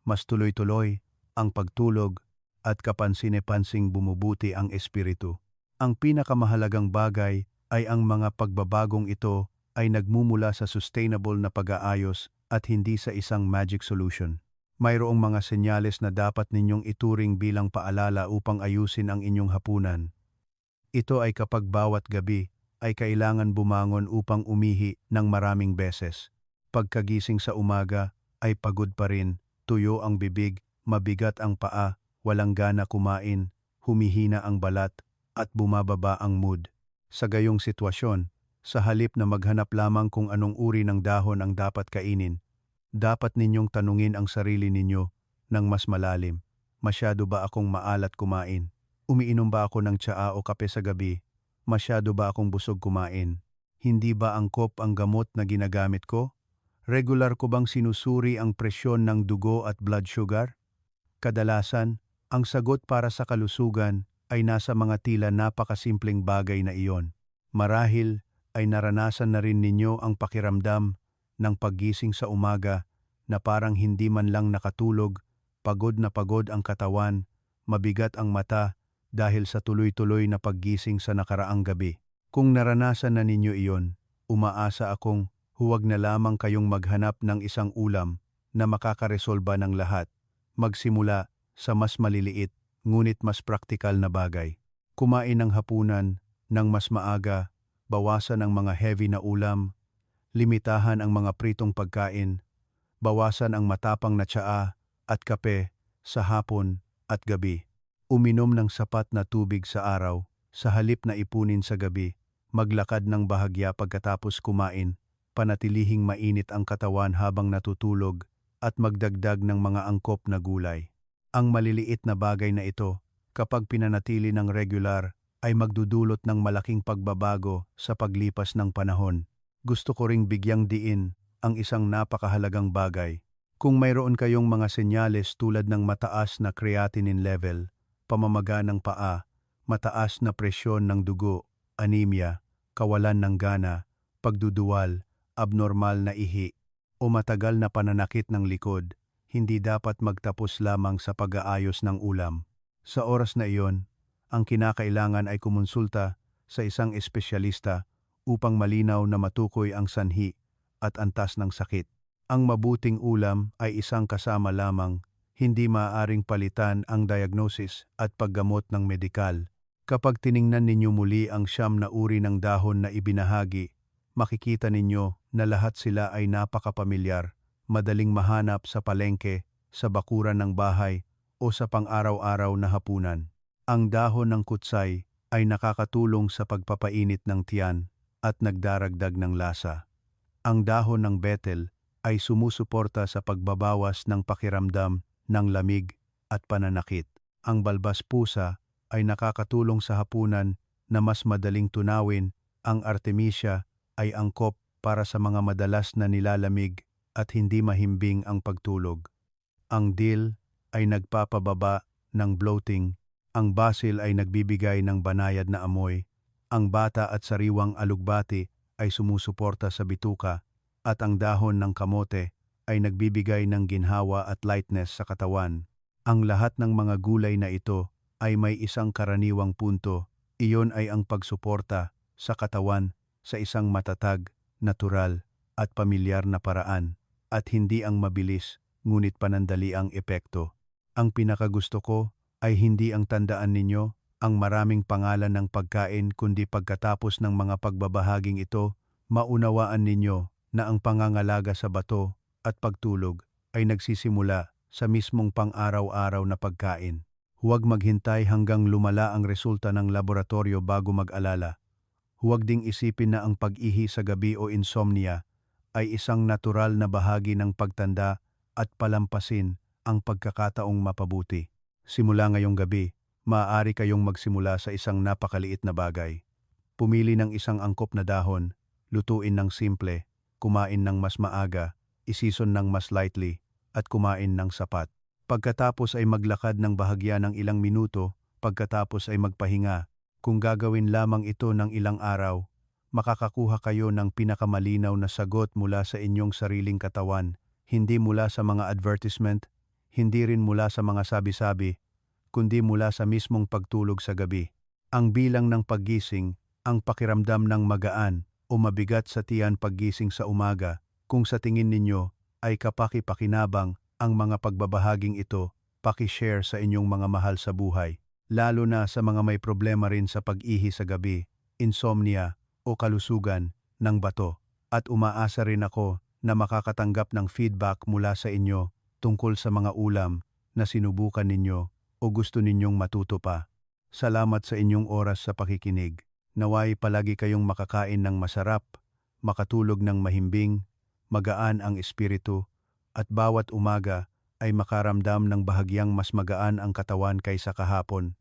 mas tuloy-tuloy ang pagtulog at kapansin-pansing bumubuti ang espiritu. Ang pinakamahalagang bagay ay ang mga pagbabagong ito ay nagmumula sa sustainable na pag-aayos at hindi sa isang magic solution. Mayroong mga senyales na dapat ninyong ituring bilang paalala upang ayusin ang inyong hapunan. Ito ay kapag bawat gabi ay kailangan bumangon upang umihi ng maraming beses. Pagkagising sa umaga ay pagod pa rin, tuyo ang bibig, mabigat ang paa, walang gana kumain, humihina ang balat, at bumababa ang mood. Sa gayong sitwasyon, sa halip na maghanap lamang kung anong uri ng dahon ang dapat kainin, dapat ninyong tanungin ang sarili ninyo ng mas malalim. Masyado ba akong maalat kumain? Umiinom ba ako ng tsaa o kape sa gabi? Masyado ba akong busog kumain? Hindi ba angkop ang gamot na ginagamit ko? Regular ko bang sinusuri ang presyon ng dugo at blood sugar? Kadalasan, ang sagot para sa kalusugan ay nasa mga tila napakasimpleng bagay na iyon. Marahil ay naranasan na rin ninyo ang pakiramdam ng paggising sa umaga na parang hindi man lang nakatulog, pagod na pagod ang katawan, mabigat ang mata, dahil sa tuloy-tuloy na paggising sa nakaraang gabi. Kung naranasan na ninyo iyon, umaasa akong huwag na lamang kayong maghanap ng isang ulam na makakaresolba ng lahat. Magsimula sa mas maliliit ngunit mas praktikal na bagay. Kumain ng hapunan ng mas maaga, bawasan ang mga heavy na ulam, limitahan ang mga pritong pagkain, bawasan ang matapang na tsaa at kape sa hapon at gabi. Uminom ng sapat na tubig sa araw, sa halip na ipunin sa gabi, maglakad ng bahagya pagkatapos kumain, panatilihing mainit ang katawan habang natutulog, at magdagdag ng mga angkop na gulay. Ang maliliit na bagay na ito, kapag pinanatili ng regular, ay magdudulot ng malaking pagbabago sa paglipas ng panahon. Gusto ko ring bigyang diin ang isang napakahalagang bagay. Kung mayroon kayong mga senyales tulad ng mataas na creatinine level, pamamaga ng paa, mataas na presyon ng dugo, anemia, kawalan ng gana, pagduduwal, abnormal na ihi, o matagal na pananakit ng likod, hindi dapat magtapos lamang sa pag-aayos ng ulam. Sa oras na iyon, ang kinakailangan ay kumonsulta sa isang espesyalista upang malinaw na matukoy ang sanhi at antas ng sakit. Ang mabuting ulam ay isang kasama lamang, hindi maaaring palitan ang diagnosis at paggamot ng medikal. Kapag tiningnan ninyo muli ang 9 na uri ng dahon na ibinahagi, makikita ninyo na lahat sila ay napakapamilyar, madaling mahanap sa palengke, sa bakuran ng bahay, o sa pang-araw-araw na hapunan. Ang dahon ng kutsay ay nakakatulong sa pagpapainit ng tiyan at nagdaragdag ng lasa. Ang dahon ng betel ay sumusuporta sa pagbabawas ng pakiramdam ng lamig at pananakit. Ang balbas pusa ay nakakatulong sa hapunan na mas madaling tunawin. Ang artemisia ay angkop para sa mga madalas na nilalamig at hindi mahimbing ang pagtulog. Ang dill ay nagpapababa ng bloating. Ang basil ay nagbibigay ng banayad na amoy. Ang bata at sariwang alugbati ay sumusuporta sa bituka, at ang dahon ng kamote ay nagbibigay ng ginhawa at lightness sa katawan. Ang lahat ng mga gulay na ito ay may isang karaniwang punto. Iyon ay ang pagsuporta sa katawan sa isang matatag, natural at pamilyar na paraan, at hindi ang mabilis ngunit panandali ang epekto. Ang pinakagusto ko ay hindi ang tandaan ninyo ang maraming pangalan ng pagkain, kundi pagkatapos ng mga pagbabahaging ito, maunawaan ninyo na ang pangangalaga sa bato at pagtulog ay nagsisimula sa mismong pang-araw-araw na pagkain. Huwag maghintay hanggang lumala ang resulta ng laboratorio bago mag-alala. Huwag ding isipin na ang pag-ihi sa gabi o insomnia ay isang natural na bahagi ng pagtanda at palampasin ang pagkakataong mapabuti. Simula ngayong gabi, maaari kayong magsimula sa isang napakaliit na bagay. Pumili ng isang angkop na dahon, lutuin ng simple, kumain ng mas maaga, isison ng mas lightly, at kumain ng sapat. Pagkatapos ay maglakad ng bahagya ng ilang minuto, pagkatapos ay magpahinga. Kung gagawin lamang ito ng ilang araw, makakakuha kayo ng pinakamalinaw na sagot mula sa inyong sariling katawan, hindi mula sa mga advertisement, hindi rin mula sa mga sabi-sabi, kundi mula sa mismong pagtulog sa gabi. Ang bilang ng paggising, ang pakiramdam ng magaan o mabigat sa tiyan paggising sa umaga, kung sa tingin ninyo ay kapaki-pakinabang ang mga pagbabahaging ito, paki-share sa inyong mga mahal sa buhay, lalo na sa mga may problema rin sa pag-ihi sa gabi, insomnia o kalusugan ng bato. At umaasa rin ako na makakatanggap ng feedback mula sa inyo tungkol sa mga ulam na sinubukan ninyo o gusto ninyong matuto pa. Salamat sa inyong oras sa pakikinig. Naway palagi kayong makakain ng masarap, makatulog ng mahimbing, magaan ang espiritu, at bawat umaga ay makaramdam ng bahagyang mas magaan ang katawan kaysa kahapon.